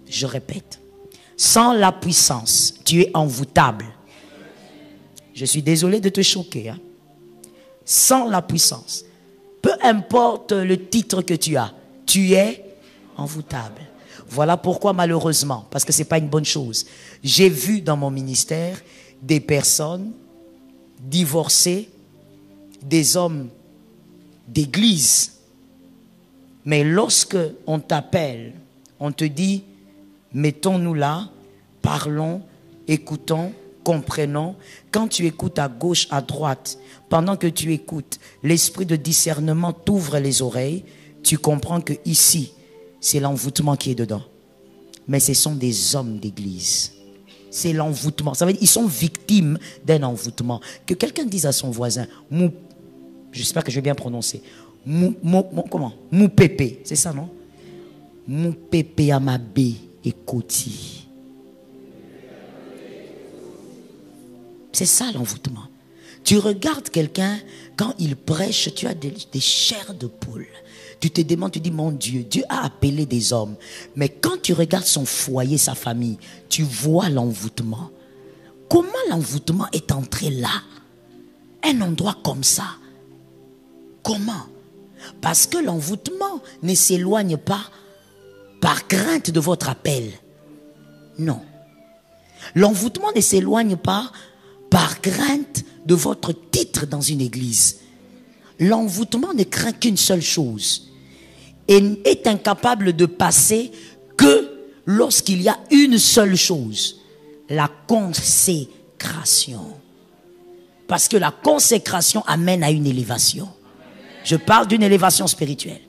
Je répète, sans la puissance, tu es envoûtable. Je suis désolé de te choquer, hein? Sans la puissance, peu importe le titre que tu as, tu es envoûtable. Voilà pourquoi malheureusement, parce que ce n'est pas une bonne chose, j'ai vu dans mon ministère des personnes divorcées, des hommes d'église. Mais lorsque on t'appelle, on te dit, mettons-nous là, parlons, écoutons, comprenons. Quand tu écoutes à gauche, à droite, pendant que tu écoutes, l'esprit de discernement t'ouvre les oreilles, tu comprends que ici, c'est l'envoûtement qui est dedans. Mais ce sont des hommes d'église. C'est l'envoûtement. Ça veut dire qu'ils sont victimes d'un envoûtement. Que quelqu'un dise à son voisin, j'espère que je vais bien prononcer, comment? Moupépé, c'est ça, non? Moupépé à ma bé et koti. C'est ça l'envoûtement. Tu regardes quelqu'un, quand il prêche, tu as des chairs de poule. Tu te demandes, tu dis, mon Dieu, Dieu a appelé des hommes. Mais quand tu regardes son foyer, sa famille, tu vois l'envoûtement. Comment l'envoûtement est entré là? Un endroit comme ça. Comment? Parce que l'envoûtement ne s'éloigne pas par crainte de votre appel. Non. L'envoûtement ne s'éloigne pas par crainte de votre titre dans une église. L'envoûtement ne craint qu'une seule chose et est incapable de passer que lorsqu'il y a une seule chose, la consécration. Parce que la consécration amène à une élévation. Je parle d'une élévation spirituelle.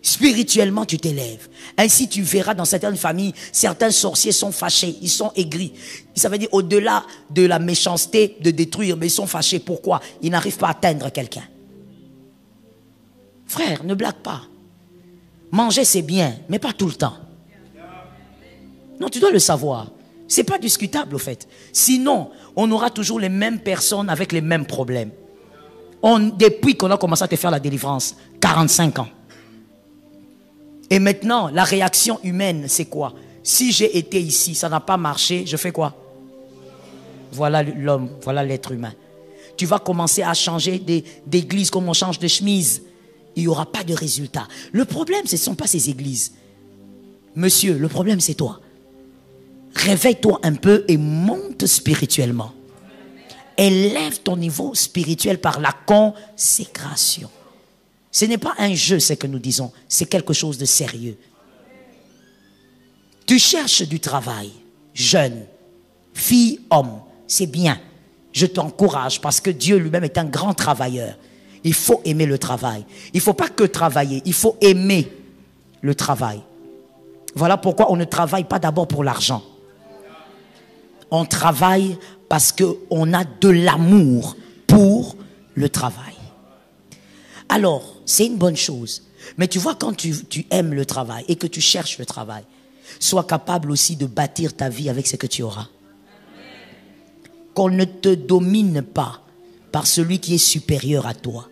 Spirituellement, tu t'élèves. Ainsi, tu verras dans certaines familles, certains sorciers sont fâchés, ils sont aigris. Ça veut dire, au-delà de la méchanceté de détruire, mais ils sont fâchés. Pourquoi? Ils n'arrivent pas à atteindre quelqu'un. Frère, ne blague pas. Manger, c'est bien, mais pas tout le temps. Non, tu dois le savoir. C'est pas discutable, au fait. Sinon, on aura toujours les mêmes personnes avec les mêmes problèmes. Depuis qu'on a commencé à te faire la délivrance, 45 ans. Et maintenant, la réaction humaine, c'est quoi? Si j'ai été ici, ça n'a pas marché, je fais quoi? Voilà l'homme, voilà l'être humain. Tu vas commencer à changer d'église comme on change de chemise. Il n'y aura pas de résultat. Le problème, ce ne sont pas ces églises. Monsieur, le problème, c'est toi. Réveille-toi un peu et monte spirituellement. Élève ton niveau spirituel par la consécration. Ce n'est pas un jeu, ce que nous disons. C'est quelque chose de sérieux. Tu cherches du travail, jeune, fille, homme. C'est bien. Je t'encourage parce que Dieu lui-même est un grand travailleur. Il faut aimer le travail. Il ne faut pas que travailler. Il faut aimer le travail. Voilà pourquoi on ne travaille pas d'abord pour l'argent. On travaille parce qu'on a de l'amour pour le travail. Alors, c'est une bonne chose. Mais tu vois, quand tu aimes le travail et que tu cherches le travail, sois capable aussi de bâtir ta vie avec ce que tu auras. Qu'on ne te domine pas par celui qui est supérieur à toi.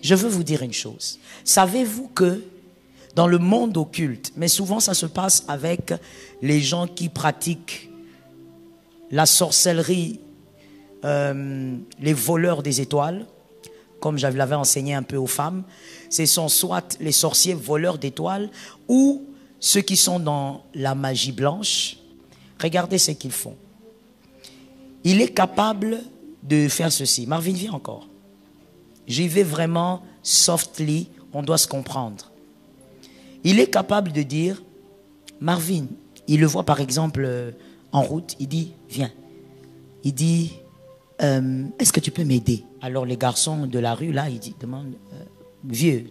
Je veux vous dire une chose. Savez-vous que dans le monde occulte, mais souvent ça se passe avec les gens qui pratiquent la sorcellerie, les voleurs des étoiles, comme je l'avais enseigné un peu aux femmes, ce sont soit les sorciers voleurs d'étoiles ou ceux qui sont dans la magie blanche. Regardez ce qu'ils font. Il est capable de faire ceci. Marvin, viens encore. J'y vais vraiment softly, on doit se comprendre. Il est capable de dire, Marvin, il le voit par exemple en route, il dit, viens. Il dit, est-ce que tu peux m'aider? Alors les garçons de la rue, là, ils demandent, vieux,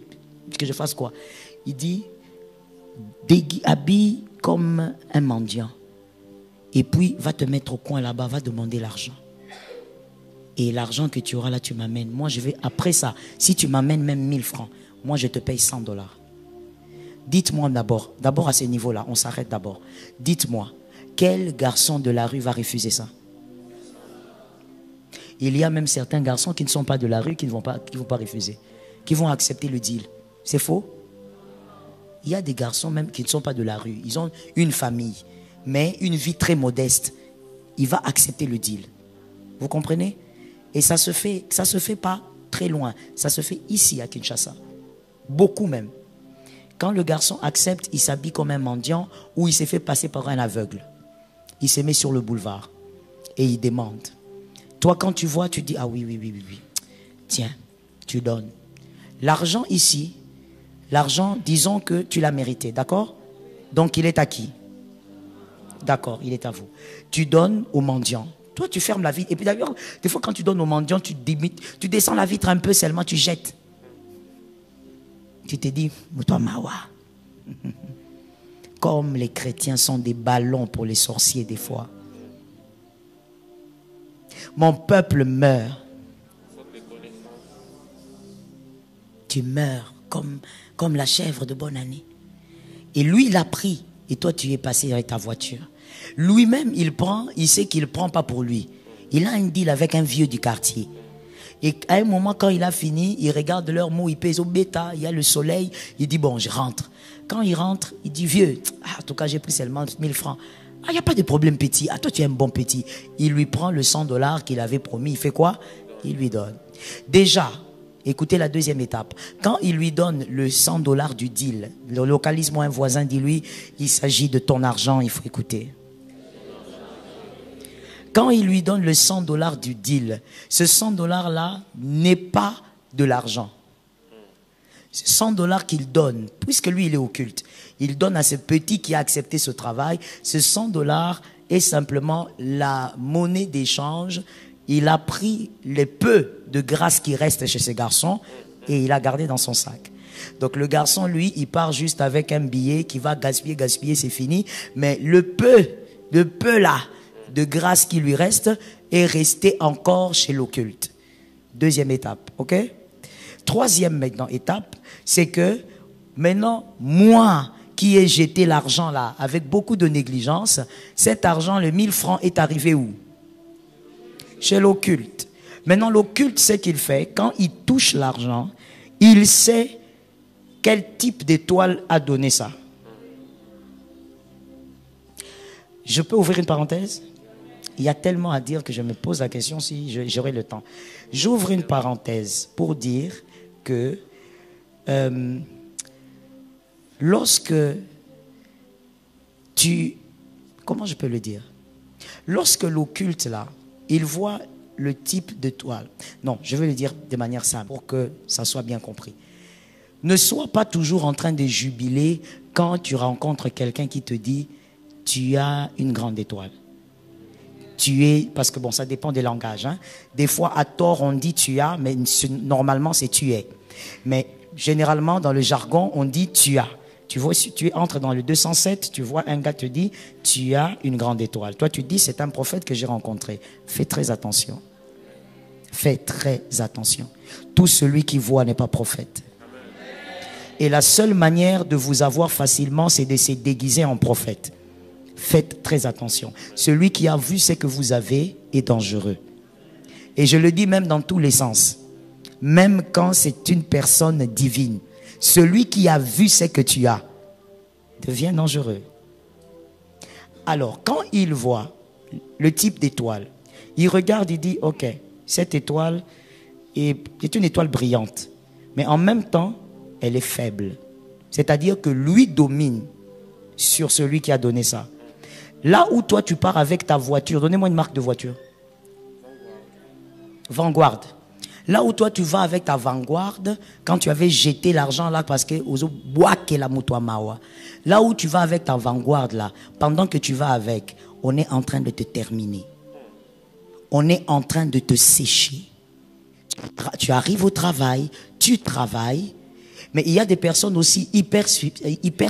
que je fasse quoi? Il dit, habille comme un mendiant. Et puis, va te mettre au coin là-bas, va demander l'argent. Et l'argent que tu auras là, tu m'amènes. Moi, je vais, après ça, si tu m'amènes même 1000 francs, moi, je te paye 100 $. Dites-moi d'abord à ce niveau-là, on s'arrête d'abord. Dites-moi, quel garçon de la rue va refuser ça? Il y a même certains garçons qui ne sont pas de la rue, qui ne vont pas refuser, qui vont accepter le deal. C'est faux? Il y a des garçons même qui ne sont pas de la rue. Ils ont une famille, mais une vie très modeste. Il va accepter le deal. Vous comprenez? Et ça se fait pas très loin. Ça se fait ici à Kinshasa. Beaucoup même. Quand le garçon accepte, il s'habille comme un mendiant ou il s'est fait passer par un aveugle. Il se met sur le boulevard et il demande. Toi, quand tu vois, tu dis, ah oui. Tiens, tu donnes. L'argent ici, l'argent, disons que tu l'as mérité, d'accord? Donc, il est à qui? D'accord, il est à vous. Tu donnes au mendiant. Toi, tu fermes la vitre. Et puis d'ailleurs, des fois, quand tu donnes au mendiant, tu descends la vitre un peu seulement, tu jettes. Tu te dis, toi, Mawa. Comme les chrétiens sont des ballons pour les sorciers des fois. Mon peuple meurt. Tu meurs comme la chèvre de bonne année. Et lui, il a pris. Et toi, tu es passé avec ta voiture. Lui-même, il sait qu'il ne prend pas pour lui. Il a un deal avec un vieux du quartier. Et à un moment, quand il a fini, il regarde leur mot, il pèse au bêta, il y a le soleil, il dit, bon, je rentre. Quand il rentre, il dit, vieux, en tout cas, j'ai pris seulement 1000 francs. Ah, il n'y a pas de problème, petit. Ah, toi, tu es un bon petit. Il lui prend le 100 $ qu'il avait promis. Il fait quoi? Il lui donne. Déjà, écoutez la deuxième étape. Quand il lui donne le 100 $ du deal, localise-moi un voisin, dis-lui, il s'agit de ton argent, il faut écouter. Quand il lui donne le 100 $ du deal, ce 100 $ là n'est pas de l'argent. Ce 100 $ qu'il donne, puisque lui il est occulte, il donne à ce petit qui a accepté ce travail, ce 100 $ est simplement la monnaie d'échange il a pris les peu de grâce qui restent chez ce garçon et il a gardé dans son sac. Donc le garçon, lui, il part juste avec un billet qui va gaspiller, c'est fini. Mais le peu là, de grâce qui lui reste, est resté encore chez l'occulte. Deuxième étape, ok? Troisième maintenant étape, c'est que maintenant, moi qui ai jeté l'argent là avec beaucoup de négligence, cet argent, le 1000 francs, est arrivé où? Chez l'occulte. Maintenant, l'occulte, ce qu'il fait, quand il touche l'argent, il sait quel type d'étoile a donné ça. Je peux ouvrir une parenthèse? Il y a tellement à dire que je me pose la question si j'aurai le temps. J'ouvre une parenthèse pour dire que lorsque comment je peux le dire? Lorsque l'occulte là, il voit le type d'étoile. Non, je vais le dire de manière simple pour que ça soit bien compris. Ne sois pas toujours en train de jubiler quand tu rencontres quelqu'un qui te dit « tu as une grande étoile ». Tu es, parce que bon, ça dépend des langages. Hein. Des fois, à tort, on dit « tu as », mais normalement, c'est « tu es ». Mais généralement, dans le jargon, on dit « tu as ». Tu vois, si tu entres dans le 207, tu vois un gars te dit « tu as une grande étoile ». Toi, tu dis « c'est un prophète que j'ai rencontré ». Fais très attention. Fais très attention. Tout celui qui voit n'est pas prophète. Et la seule manière de vous avoir facilement, c'est de se déguiser en prophète. Faites très attention. Celui qui a vu ce que vous avez est dangereux. Et je le dis même dans tous les sens. Même quand c'est une personne divine. Celui qui a vu ce que tu as devient dangereux. Alors, quand il voit le type d'étoile, il regarde, il dit, ok, cette étoile est une étoile brillante. Mais en même temps, elle est faible. C'est-à-dire que lui domine sur celui qui a donné ça. Là où toi tu pars avec ta voiture, donnez-moi une marque de voiture. Vanguard. Là où toi tu vas avec ta Vanguard, quand tu avais jeté l'argent là parce que la mawa. Là où tu vas avec ta Vanguard là, pendant que tu vas avec, on est en train de te terminer. On est en train de te sécher. Tu arrives au travail, tu travailles. Mais il y a des personnes aussi hyper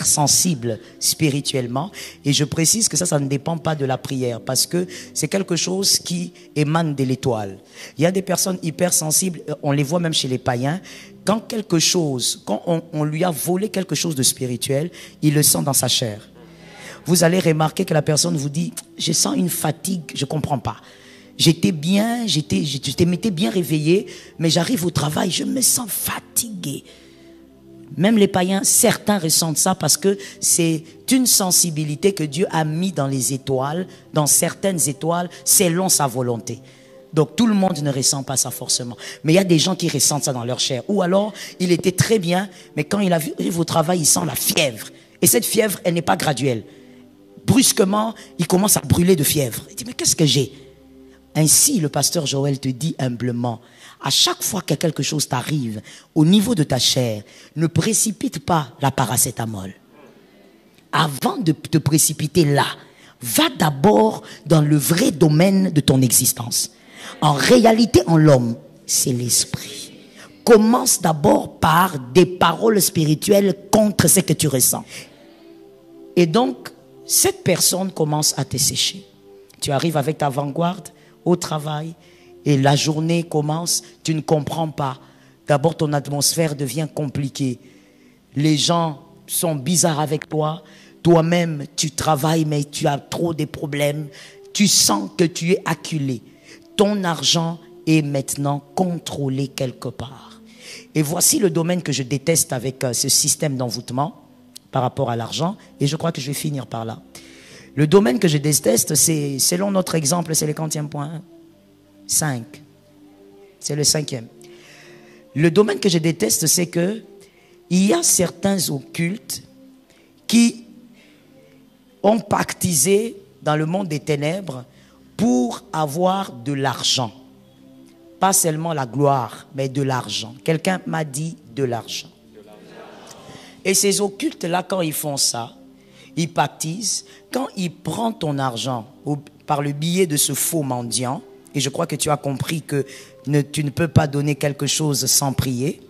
sensibles spirituellement. Et je précise que ça ne dépend pas de la prière. Parce que c'est quelque chose qui émane de l'étoile. Il y a des personnes hyper sensibles, on les voit même chez les païens. Quand on lui a volé quelque chose de spirituel, il le sent dans sa chair. Vous allez remarquer que la personne vous dit, je sens une fatigue, je ne comprends pas. J'étais bien, je m'étais bien réveillé, mais j'arrive au travail, je me sens fatigué. Même les païens, certains ressentent ça parce que c'est une sensibilité que Dieu a mis dans les étoiles, dans certaines étoiles, selon sa volonté. Donc tout le monde ne ressent pas ça forcément. Mais il y a des gens qui ressentent ça dans leur chair. Ou alors, il était très bien, mais quand il arrive au travail, il sent la fièvre. Et cette fièvre, elle n'est pas graduelle. Brusquement, il commence à brûler de fièvre. Il dit, mais qu'est-ce que j'ai? Ainsi, le pasteur Joël te dit humblement, à chaque fois que quelque chose t'arrive au niveau de ta chair, ne précipite pas la paracétamol. Avant de te précipiter là, va d'abord dans le vrai domaine de ton existence. En réalité, en l'homme, c'est l'esprit. Commence d'abord par des paroles spirituelles contre ce que tu ressens. Et donc, cette personne commence à te sécher. Tu arrives avec ta Vanguard au travail et la journée commence, tu ne comprends pas. D'abord, ton atmosphère devient compliquée. Les gens sont bizarres avec toi. Toi-même, tu travailles, mais tu as trop de problèmes. Tu sens que tu es acculé. Ton argent est maintenant contrôlé quelque part. Et voici le domaine que je déteste avec ce système d'envoûtement par rapport à l'argent. Et je crois que je vais finir par là. Le domaine que je déteste, c'est, selon notre exemple, c'est le quantième point 5. C'est le 5e. Le domaine que je déteste, c'est que il y a certains occultes qui ont pactisé dans le monde des ténèbres pour avoir de l'argent. Pas seulement la gloire, mais de l'argent. Quelqu'un m'a dit de l'argent. Et ces occultes-là, quand ils font ça, ils pactisent. Quand ils prennent ton argent par le biais de ce faux mendiant, Et je crois que tu as compris que tu ne peux pas donner quelque chose sans prier.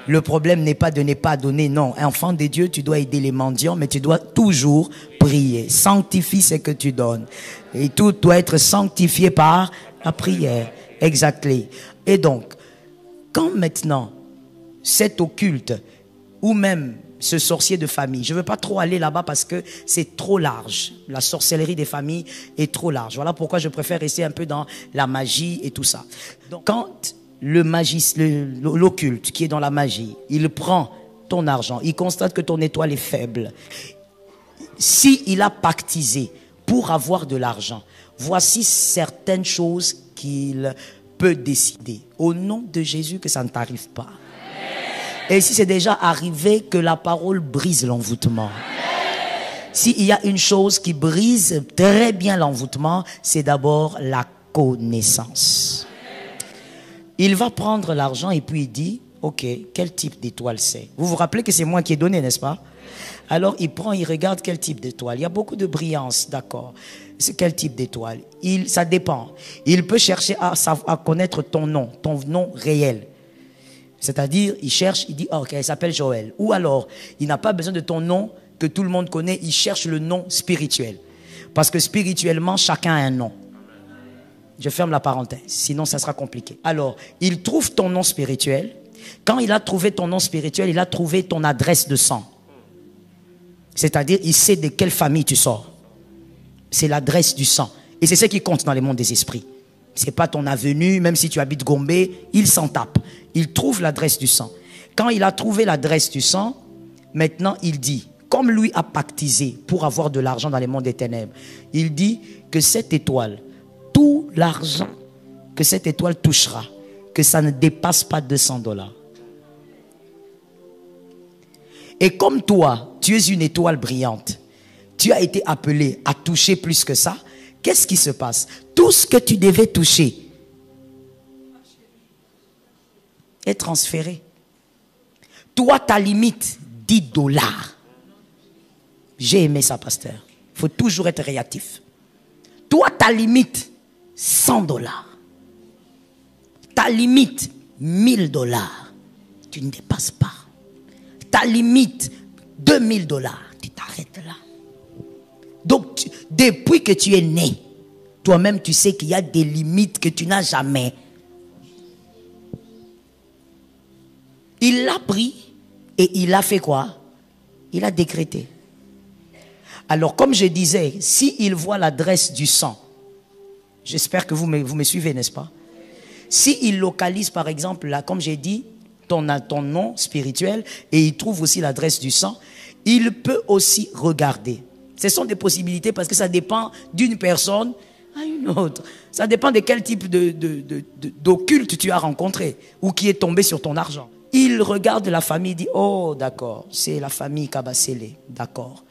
Le problème n'est pas de ne pas donner, non. Enfant de Dieu, tu dois aider les mendiants, mais tu dois toujours prier. Sanctifie ce que tu donnes. Et tout doit être sanctifié par la prière. Exactement. Et donc, quand maintenant, cet occulte, ou même ce sorcier de famille, je ne veux pas trop aller là-bas parce que c'est trop large. La sorcellerie des familles est trop large. Voilà pourquoi je préfère rester un peu dans la magie et tout ça. Donc, quand l'occulte qui est dans la magie, il prend ton argent, il constate que ton étoile est faible. Si il a pactisé pour avoir de l'argent, voici certaines choses qu'il peut décider. Au nom de Jésus, que ça ne t'arrive pas. Et si c'est déjà arrivé, que la parole brise l'envoûtement. S'il y a une chose qui brise très bien l'envoûtement, c'est d'abord la connaissance. Il va prendre l'argent et puis il dit, ok, quel type d'étoile c'est? Vous vous rappelez que c'est moi qui ai donné, n'est-ce pas? Alors il prend, il regarde quel type d'étoile. Il y a beaucoup de brillance, d'accord. C'est quel type d'étoile? Ça dépend. Il peut chercher à connaître ton nom réel. C'est-à-dire, il cherche, il dit, ok, il s'appelle Joël. Ou alors, il n'a pas besoin de ton nom que tout le monde connaît, il cherche le nom spirituel. Parce que spirituellement, chacun a un nom. Je ferme la parenthèse, sinon ça sera compliqué. Alors, il trouve ton nom spirituel. Quand il a trouvé ton nom spirituel, il a trouvé ton adresse de sang. C'est-à-dire, il sait de quelle famille tu sors. C'est l'adresse du sang. Et c'est ce qui compte dans les mondes des esprits. C'est pas ton avenue, même si tu habites Gombe, il s'en tape. Il trouve l'adresse du sang. Quand il a trouvé l'adresse du sang, maintenant il dit, comme lui a pactisé pour avoir de l'argent dans les mondes des ténèbres, il dit que cette étoile, tout l'argent que cette étoile touchera, que ça ne dépasse pas $200. Et comme toi, tu es une étoile brillante, tu as été appelé à toucher plus que ça, qu'est-ce qui se passe? Tout ce que tu devais toucher est transféré. Toi, ta limite, $10. J'ai aimé ça, pasteur. Il faut toujours être réactif. Toi, ta limite, $100. Ta limite, $1000. Tu ne dépasses pas. Ta limite, $2000. Tu t'arrêtes là. Donc, depuis que tu es né, toi-même, tu sais qu'il y a des limites que tu n'as jamais. Il l'a pris et il a fait quoi? Il a décrété. Alors, comme je disais, s'il voit l'adresse du sang, j'espère que vous me suivez, n'est-ce pas? S'il localise, par exemple, là, comme j'ai dit, ton nom spirituel et il trouve aussi l'adresse du sang, il peut aussi regarder. Ce sont des possibilités parce que ça dépend d'une personne à une autre. Ça dépend de quel type d'occulte tu as rencontré ou qui est tombé sur ton argent. Il regarde la famille, dit, oh d'accord, c'est la famille Kabasele, d'accord.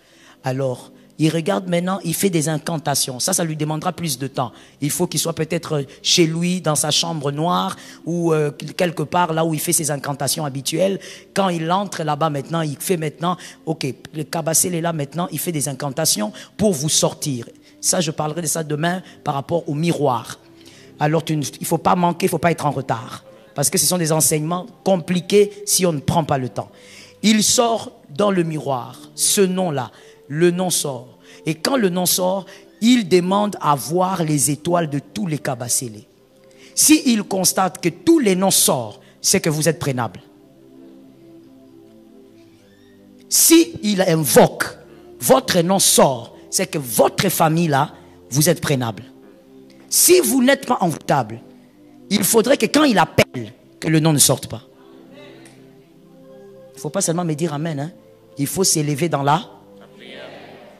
Alors, il regarde maintenant, il fait des incantations. Ça lui demandera plus de temps. Il faut qu'il soit peut-être chez lui, dans sa chambre noire, ou quelque part là où il fait ses incantations habituelles. Quand il entre là-bas maintenant, il fait maintenant, ok, le Kabasele est là maintenant, il fait des incantations pour vous sortir. Ça, je parlerai de ça demain par rapport au miroir. Alors, il ne faut pas manquer, il ne faut pas être en retard. Parce que ce sont des enseignements compliqués si on ne prend pas le temps. Il sort dans le miroir, ce nom-là. Le nom sort. Et quand le nom sort, il demande à voir les étoiles de tous les Kabasele. S'il constate que tous les noms sortent, c'est que vous êtes prénable. S'il invoque, votre nom sort, c'est que votre famille là, vous êtes prénable. Si vous n'êtes pas envoûtable, il faudrait que quand il appelle, que le nom ne sorte pas. Il ne faut pas seulement me dire amen. Hein. Il faut s'élever dans la prière.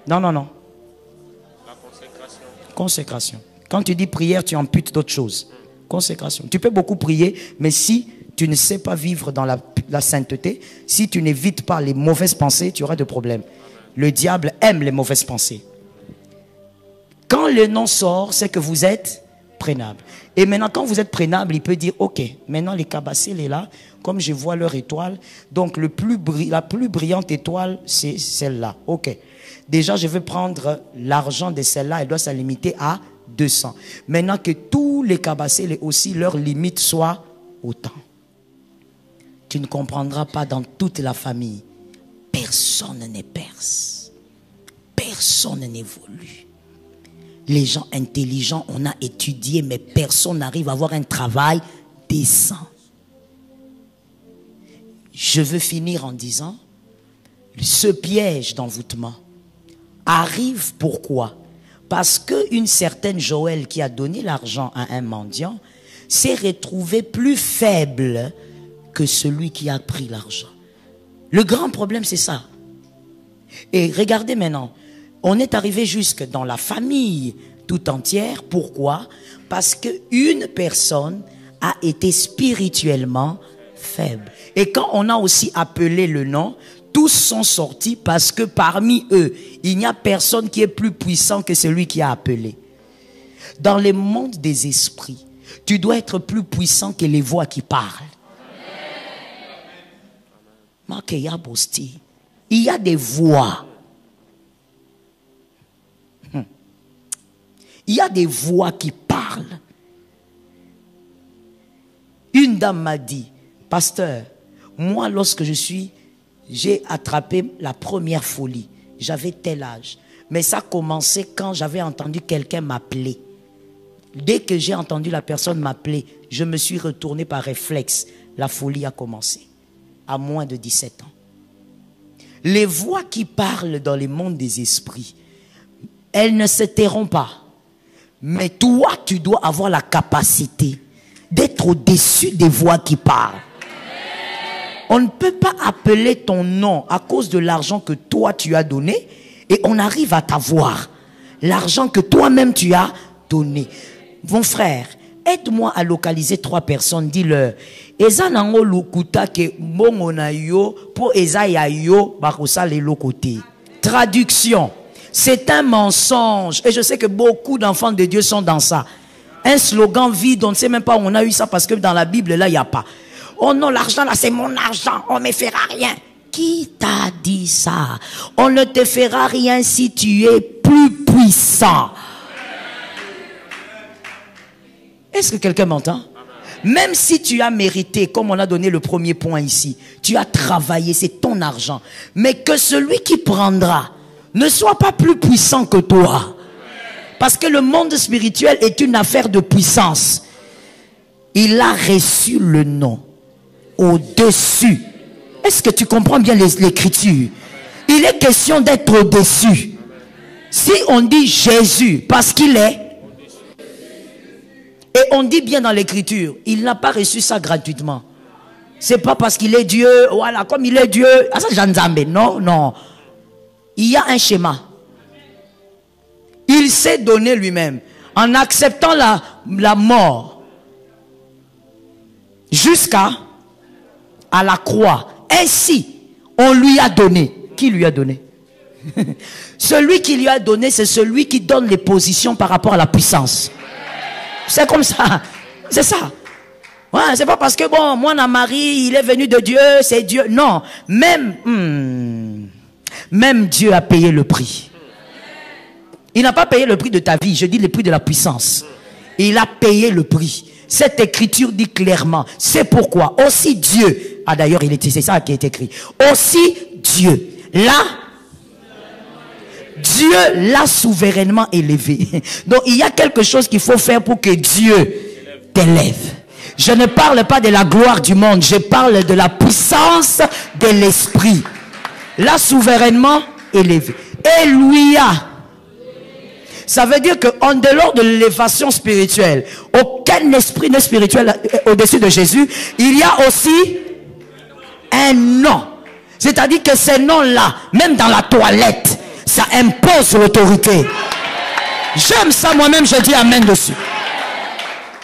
Non. La consécration. Consécration. Quand tu dis prière, tu amputes d'autres choses. Consécration. Tu peux beaucoup prier, mais si tu ne sais pas vivre dans la sainteté, si tu n'évites pas les mauvaises pensées, tu auras des problèmes. Le diable aime les mauvaises pensées. Quand le nom sort, c'est que vous êtes prénable. Et maintenant, quand vous êtes prénable, il peut dire, ok, maintenant les Kabasele est là, comme je vois leur étoile, donc la plus brillante étoile, c'est celle-là. Ok. Déjà, je vais prendre l'argent de celle-là, elle doit se limiter à 200. Maintenant que tous les cabassés aussi, leur limite soit autant. Tu ne comprendras pas dans toute la famille. Personne n'est perse. Personne n'évolue. Les gens intelligents, on a étudié, mais personne n'arrive à avoir un travail décent. Je veux finir en disant, ce piège d'envoûtement arrive pourquoi? Parce qu'une certaine Joël qui a donné l'argent à un mendiant s'est retrouvée plus faible que celui qui a pris l'argent. Le grand problème, c'est ça. Et regardez maintenant, on est arrivé jusque dans la famille tout entière. Pourquoi? Parce qu'une personne a été spirituellement faible. Et quand on a aussi appelé le nom, tous sont sortis parce que parmi eux, il n'y a personne qui est plus puissant que celui qui a appelé. Dans le monde des esprits, tu dois être plus puissant que les voix qui parlent. Il y a des voix. Il y a des voix qui parlent. Une dame m'a dit, pasteur, moi lorsque j'ai attrapé la première folie, j'avais tel âge. Mais ça a commencé quand j'avais entendu quelqu'un m'appeler. Dès que j'ai entendu la personne m'appeler, je me suis retourné par réflexe. La folie a commencé. À moins de 17 ans. Les voix qui parlent dans le monde des esprits, elles ne se tairont pas. Mais toi, tu dois avoir la capacité d'être au-dessus des voix qui parlent. On ne peut pas appeler ton nom à cause de l'argent que toi tu as donné et on arrive à t'avoir l'argent que toi-même tu as donné. Mon frère, aide-moi à localiser 3 personnes, dis-leur. Eza nango lukuta ke mbongo na yo po eza ya yo bakosa le lokote. Traduction, c'est un mensonge et je sais que beaucoup d'enfants de Dieu sont dans ça. Un slogan vide, on ne sait même pas où on a eu ça parce que dans la Bible là il n'y a pas. Oh non, l'argent là c'est mon argent, on ne me fera rien. Qui t'a dit ça? On ne te fera rien si tu es plus puissant. Est-ce que quelqu'un m'entend? Même si tu as mérité, comme on a donné le premier point ici, tu as travaillé, c'est ton argent. Mais que celui qui prendra ne soit pas plus puissant que toi. Parce que le monde spirituel est une affaire de puissance. Il a reçu le nom au-dessus. Est-ce que tu comprends bien l'écriture? Il est question d'être au-dessus. Si on dit Jésus, parce qu'il est, et on dit bien dans l'écriture, il n'a pas reçu ça gratuitement. C'est pas parce qu'il est Dieu, voilà, comme il est Dieu. Ah, ça, non, non. Il y a un schéma. Il s'est donné lui-même en acceptant la mort jusqu'à la croix. Ainsi, on lui a donné. Qui lui a donné? Celui qui lui a donné, c'est celui qui donne les positions par rapport à la puissance. C'est comme ça. C'est ça. Ouais, c'est pas parce que bon, moi, Marie, il est venu de Dieu, c'est Dieu. Non. Même Dieu a payé le prix. Il n'a pas payé le prix de ta vie. Je dis le prix de la puissance. Il a payé le prix. Cette écriture dit clairement. C'est pourquoi aussi Dieu. Ah d'ailleurs, c'est ça qui est écrit. Aussi Dieu. Là. Dieu l'a souverainement élevé. Donc il y a quelque chose qu'il faut faire pour que Dieu t'élève. Je ne parle pas de la gloire du monde, je parle de la puissance de l'esprit. L'a souverainement élevé. Elouia. Ça veut dire qu'en dehors de l'élévation spirituelle, aucun esprit n'est spirituel au-dessus de Jésus. Il y a aussi un nom. C'est-à-dire que ces noms-là, même dans la toilette, ça impose l'autorité. J'aime ça moi-même, je dis amen dessus.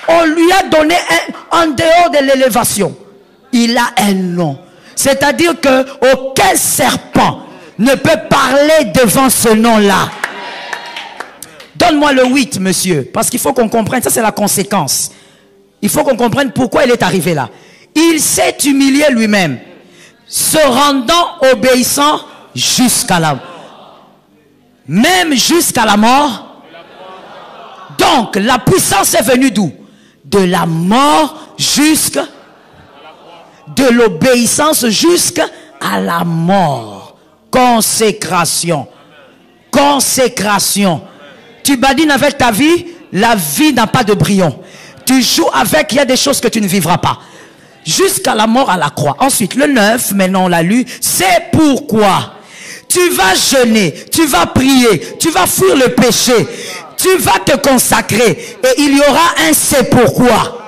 On lui a donné en dehors de l'élévation, il a un nom. C'est-à-dire que aucun serpent ne peut parler devant ce nom-là. Donne-moi le 8, monsieur, parce qu'il faut qu'on comprenne, ça c'est la conséquence. Il faut qu'on comprenne pourquoi il est arrivé là. Il s'est humilié lui-même, se rendant obéissant jusqu'à la mort. Même jusqu'à la mort. Donc, la puissance est venue d'où? De la mort jusqu'à... De l'obéissance jusqu'à la mort. Consécration. Consécration. Tu badines avec ta vie, la vie n'a pas de brillant. Tu joues avec, il y a des choses que tu ne vivras pas. Jusqu'à la mort à la croix. Ensuite, le 9, maintenant on l'a lu, c'est pourquoi tu vas jeûner, tu vas prier, tu vas fuir le péché, tu vas te consacrer et il y aura un c'est pourquoi.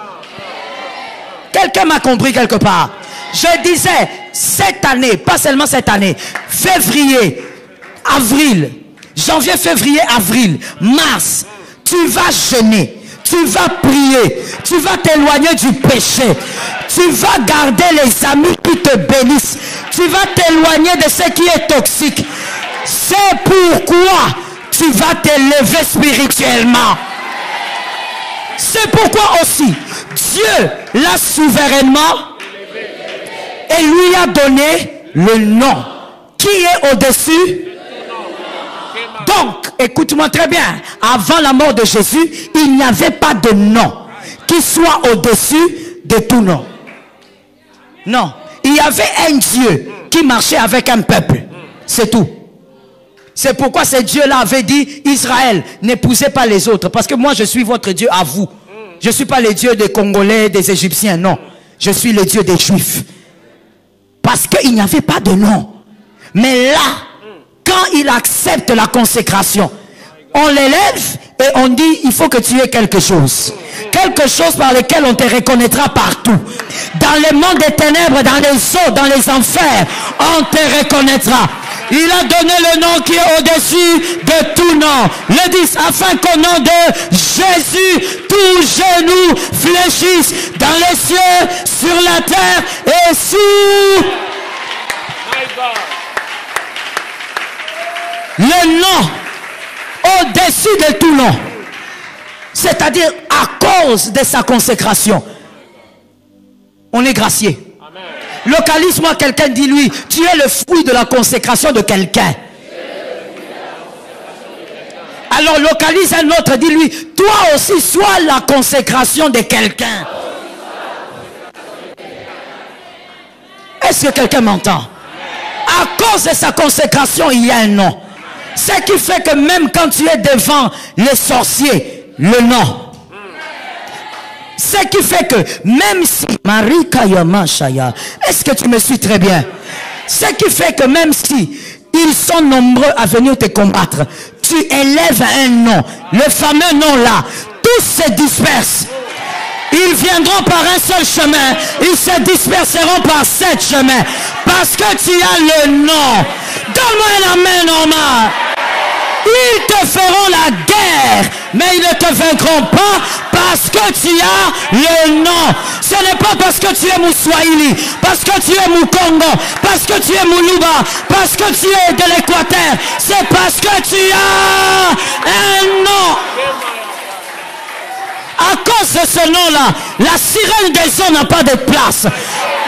Quelqu'un m'a compris quelque part? Je disais, cette année, pas seulement cette année, février, avril, janvier, février, avril, mars, tu vas jeûner. Tu vas prier, tu vas t'éloigner du péché, tu vas garder les amis qui te bénissent, tu vas t'éloigner de ce qui est toxique. C'est pourquoi tu vas t'élever spirituellement. C'est pourquoi aussi Dieu l'a souverainement et lui a donné le nom qui est au-dessus. Donc, écoute-moi très bien, avant la mort de Jésus, il n'y avait pas de nom qui soit au-dessus de tout nom. Non, il y avait un Dieu qui marchait avec un peuple, c'est tout. C'est pourquoi ce Dieu-là avait dit, Israël, n'épousez pas les autres, parce que moi je suis votre Dieu à vous. Je ne suis pas le Dieu des Congolais, des Égyptiens, non. Je suis le Dieu des Juifs. Parce qu'il n'y avait pas de nom. Mais là, quand il accepte la consécration, on l'élève et on dit, il faut que tu aies quelque chose. Quelque chose par lequel on te reconnaîtra partout. Dans les mondes des ténèbres, dans les eaux, dans les enfers, on te reconnaîtra. Il a donné le nom qui est au-dessus de tout nom. Le 10, afin qu'au nom de Jésus, tout genou fléchisse dans les cieux, sur la terre et sous... Le nom au-dessus de tout nom. C'est-à-dire à cause de sa consécration. On est gracié. Localise-moi quelqu'un, dis-lui, tu es le fruit de la consécration de quelqu'un. Alors localise un autre, dis-lui, toi aussi sois la consécration de quelqu'un. Est-ce que quelqu'un m'entend? À cause de sa consécration, il y a un nom. Ce qui fait que même quand tu es devant les sorciers, le nom. Ce qui fait que même si Marie Kayama Shaya, est-ce que tu me suis très bien? Ce qui fait que même si ils sont nombreux à venir te combattre, tu élèves un nom, le fameux nom là, tous se dispersent. Ils viendront par un seul chemin, ils se disperseront par 7 chemins, parce que tu as le nom. Donne-moi un amen normal. Ils te feront la guerre, mais ils ne te vaincront pas parce que tu as le nom. Ce n'est pas parce que tu es Mouswahili, parce que tu es Moukongo, parce que tu es Moulouba, parce que tu es de l'Équateur. C'est parce que tu as un nom. À cause de ce nom-là, la sirène des eaux n'a pas de place.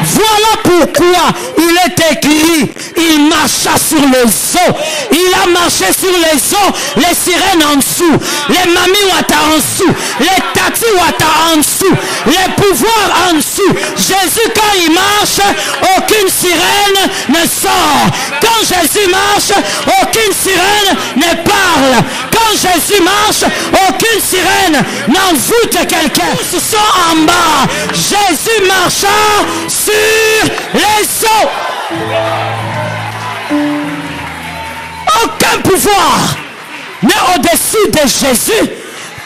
Voilà pourquoi il est écrit, il marcha sur les eaux. Il a marché sur les eaux, les sirènes en dessous, les mamiwata en dessous, les tatiwata en dessous, les pouvoirs en dessous. Jésus, quand il marche, aucune sirène ne sort. Quand Jésus marche, aucune sirène ne parle. Quand Jésus marche, aucune sirène n'envoûte quelqu'un. Tous sont en bas. Jésus marcha sur les eaux. Aucun pouvoir n'est au-dessus de Jésus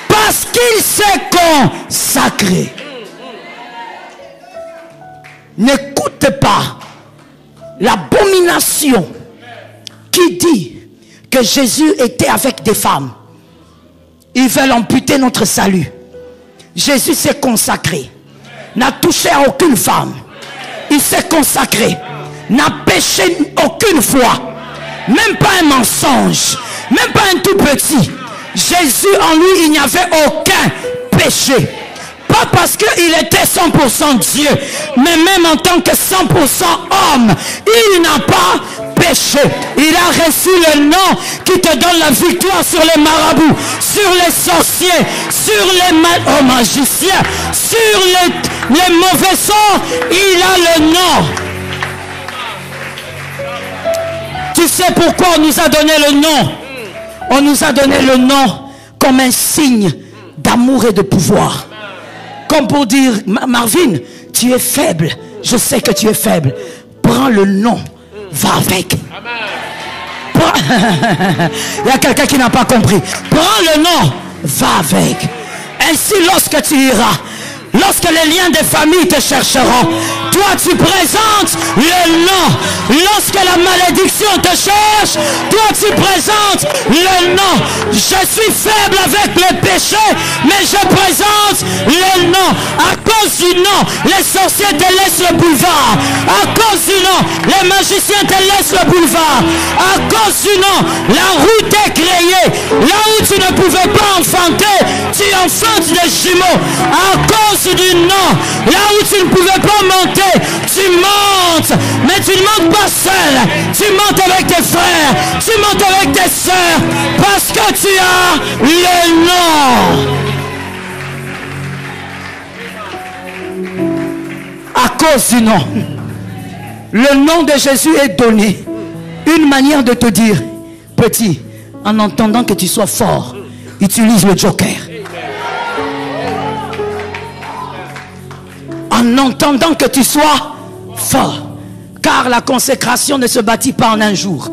parce qu'il s'est consacré. N'écoute pas l'abomination qui dit que Jésus était avec des femmes. Ils veulent amputer notre salut. Jésus s'est consacré, n'a touché à aucune femme. Il s'est consacré, n'a péché aucune fois, même pas un mensonge, même pas un tout petit. Jésus en lui, il n'y avait aucun péché. Pas parce qu'il était 100% Dieu, mais même en tant que 100% homme, il n'a pas péché. Il a reçu le nom qui te donne la victoire sur les marabouts, sur les sorciers, sur les magiciens, sur les mauvais sorts, il a le nom. Tu sais pourquoi on nous a donné le nom? On nous a donné le nom comme un signe d'amour et de pouvoir. Comme pour dire, Marvin, tu es faible. Je sais que tu es faible. Prends le nom. Va avec. Il y a quelqu'un qui n'a pas compris. Prends le nom. Va avec. Ainsi, lorsque tu iras, lorsque les liens de famille te chercheront, toi tu présentes le nom. Lorsque la malédiction te cherche, toi tu présentes le nom. Je suis faible avec mes péchés, mais je présente le nom. À cause du nom, les sorciers te laissent le boulevard. À cause du nom, les magiciens te laissent le boulevard. À cause du nom, la route est créée. Là où tu ne pouvais pas enfanter, tu enfantes des jumeaux. À cause du nom, là où tu ne pouvais pas monter, tu montes. Mais tu ne montes pas seul. Tu montes avec tes frères. Tu montes avec tes sœurs. Parce que tu as le nom. À cause du nom. Le nom de Jésus est donné. Une manière de te dire, petit, en entendant que tu sois fort, utilise le joker. En entendant que tu sois fort. Car la consécration ne se bâtit pas en un jour.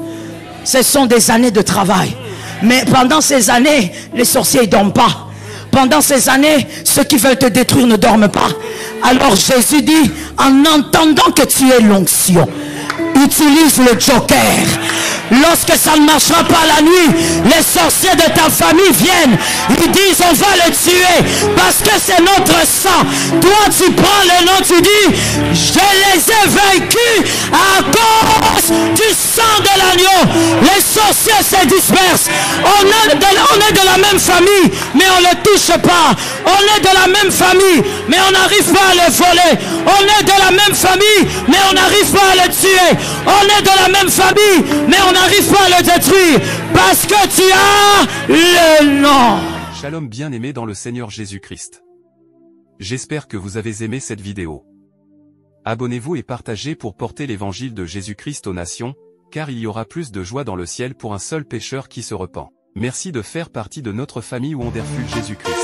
Ce sont des années de travail. Mais pendant ces années, les sorciers ne dorment pas. Pendant ces années, ceux qui veulent te détruire ne dorment pas. Alors Jésus dit, en entendant que tu es l'onction, utilise le joker. Lorsque ça ne marchera pas la nuit, les sorciers de ta famille viennent. Ils disent on va le tuer parce que c'est notre sang. Toi tu prends le nom, tu dis je les ai vaincus à cause du sang de l'agneau. Les sorciers se dispersent. On est de la même famille, mais on ne le touche pas. On est de la même famille, mais on n'arrive pas à le voler. On est de la même famille, mais on n'arrive pas à le tuer. On est de la même famille, mais on n'arrive pas à le détruire parce que tu as le nom. Shalom bien-aimés dans le Seigneur Jésus-Christ. J'espère que vous avez aimé cette vidéo. Abonnez-vous et partagez pour porter l'évangile de Jésus-Christ aux nations, car il y aura plus de joie dans le ciel pour un seul pécheur qui se repent. Merci de faire partie de notre famille Wonderful Jésus-Christ.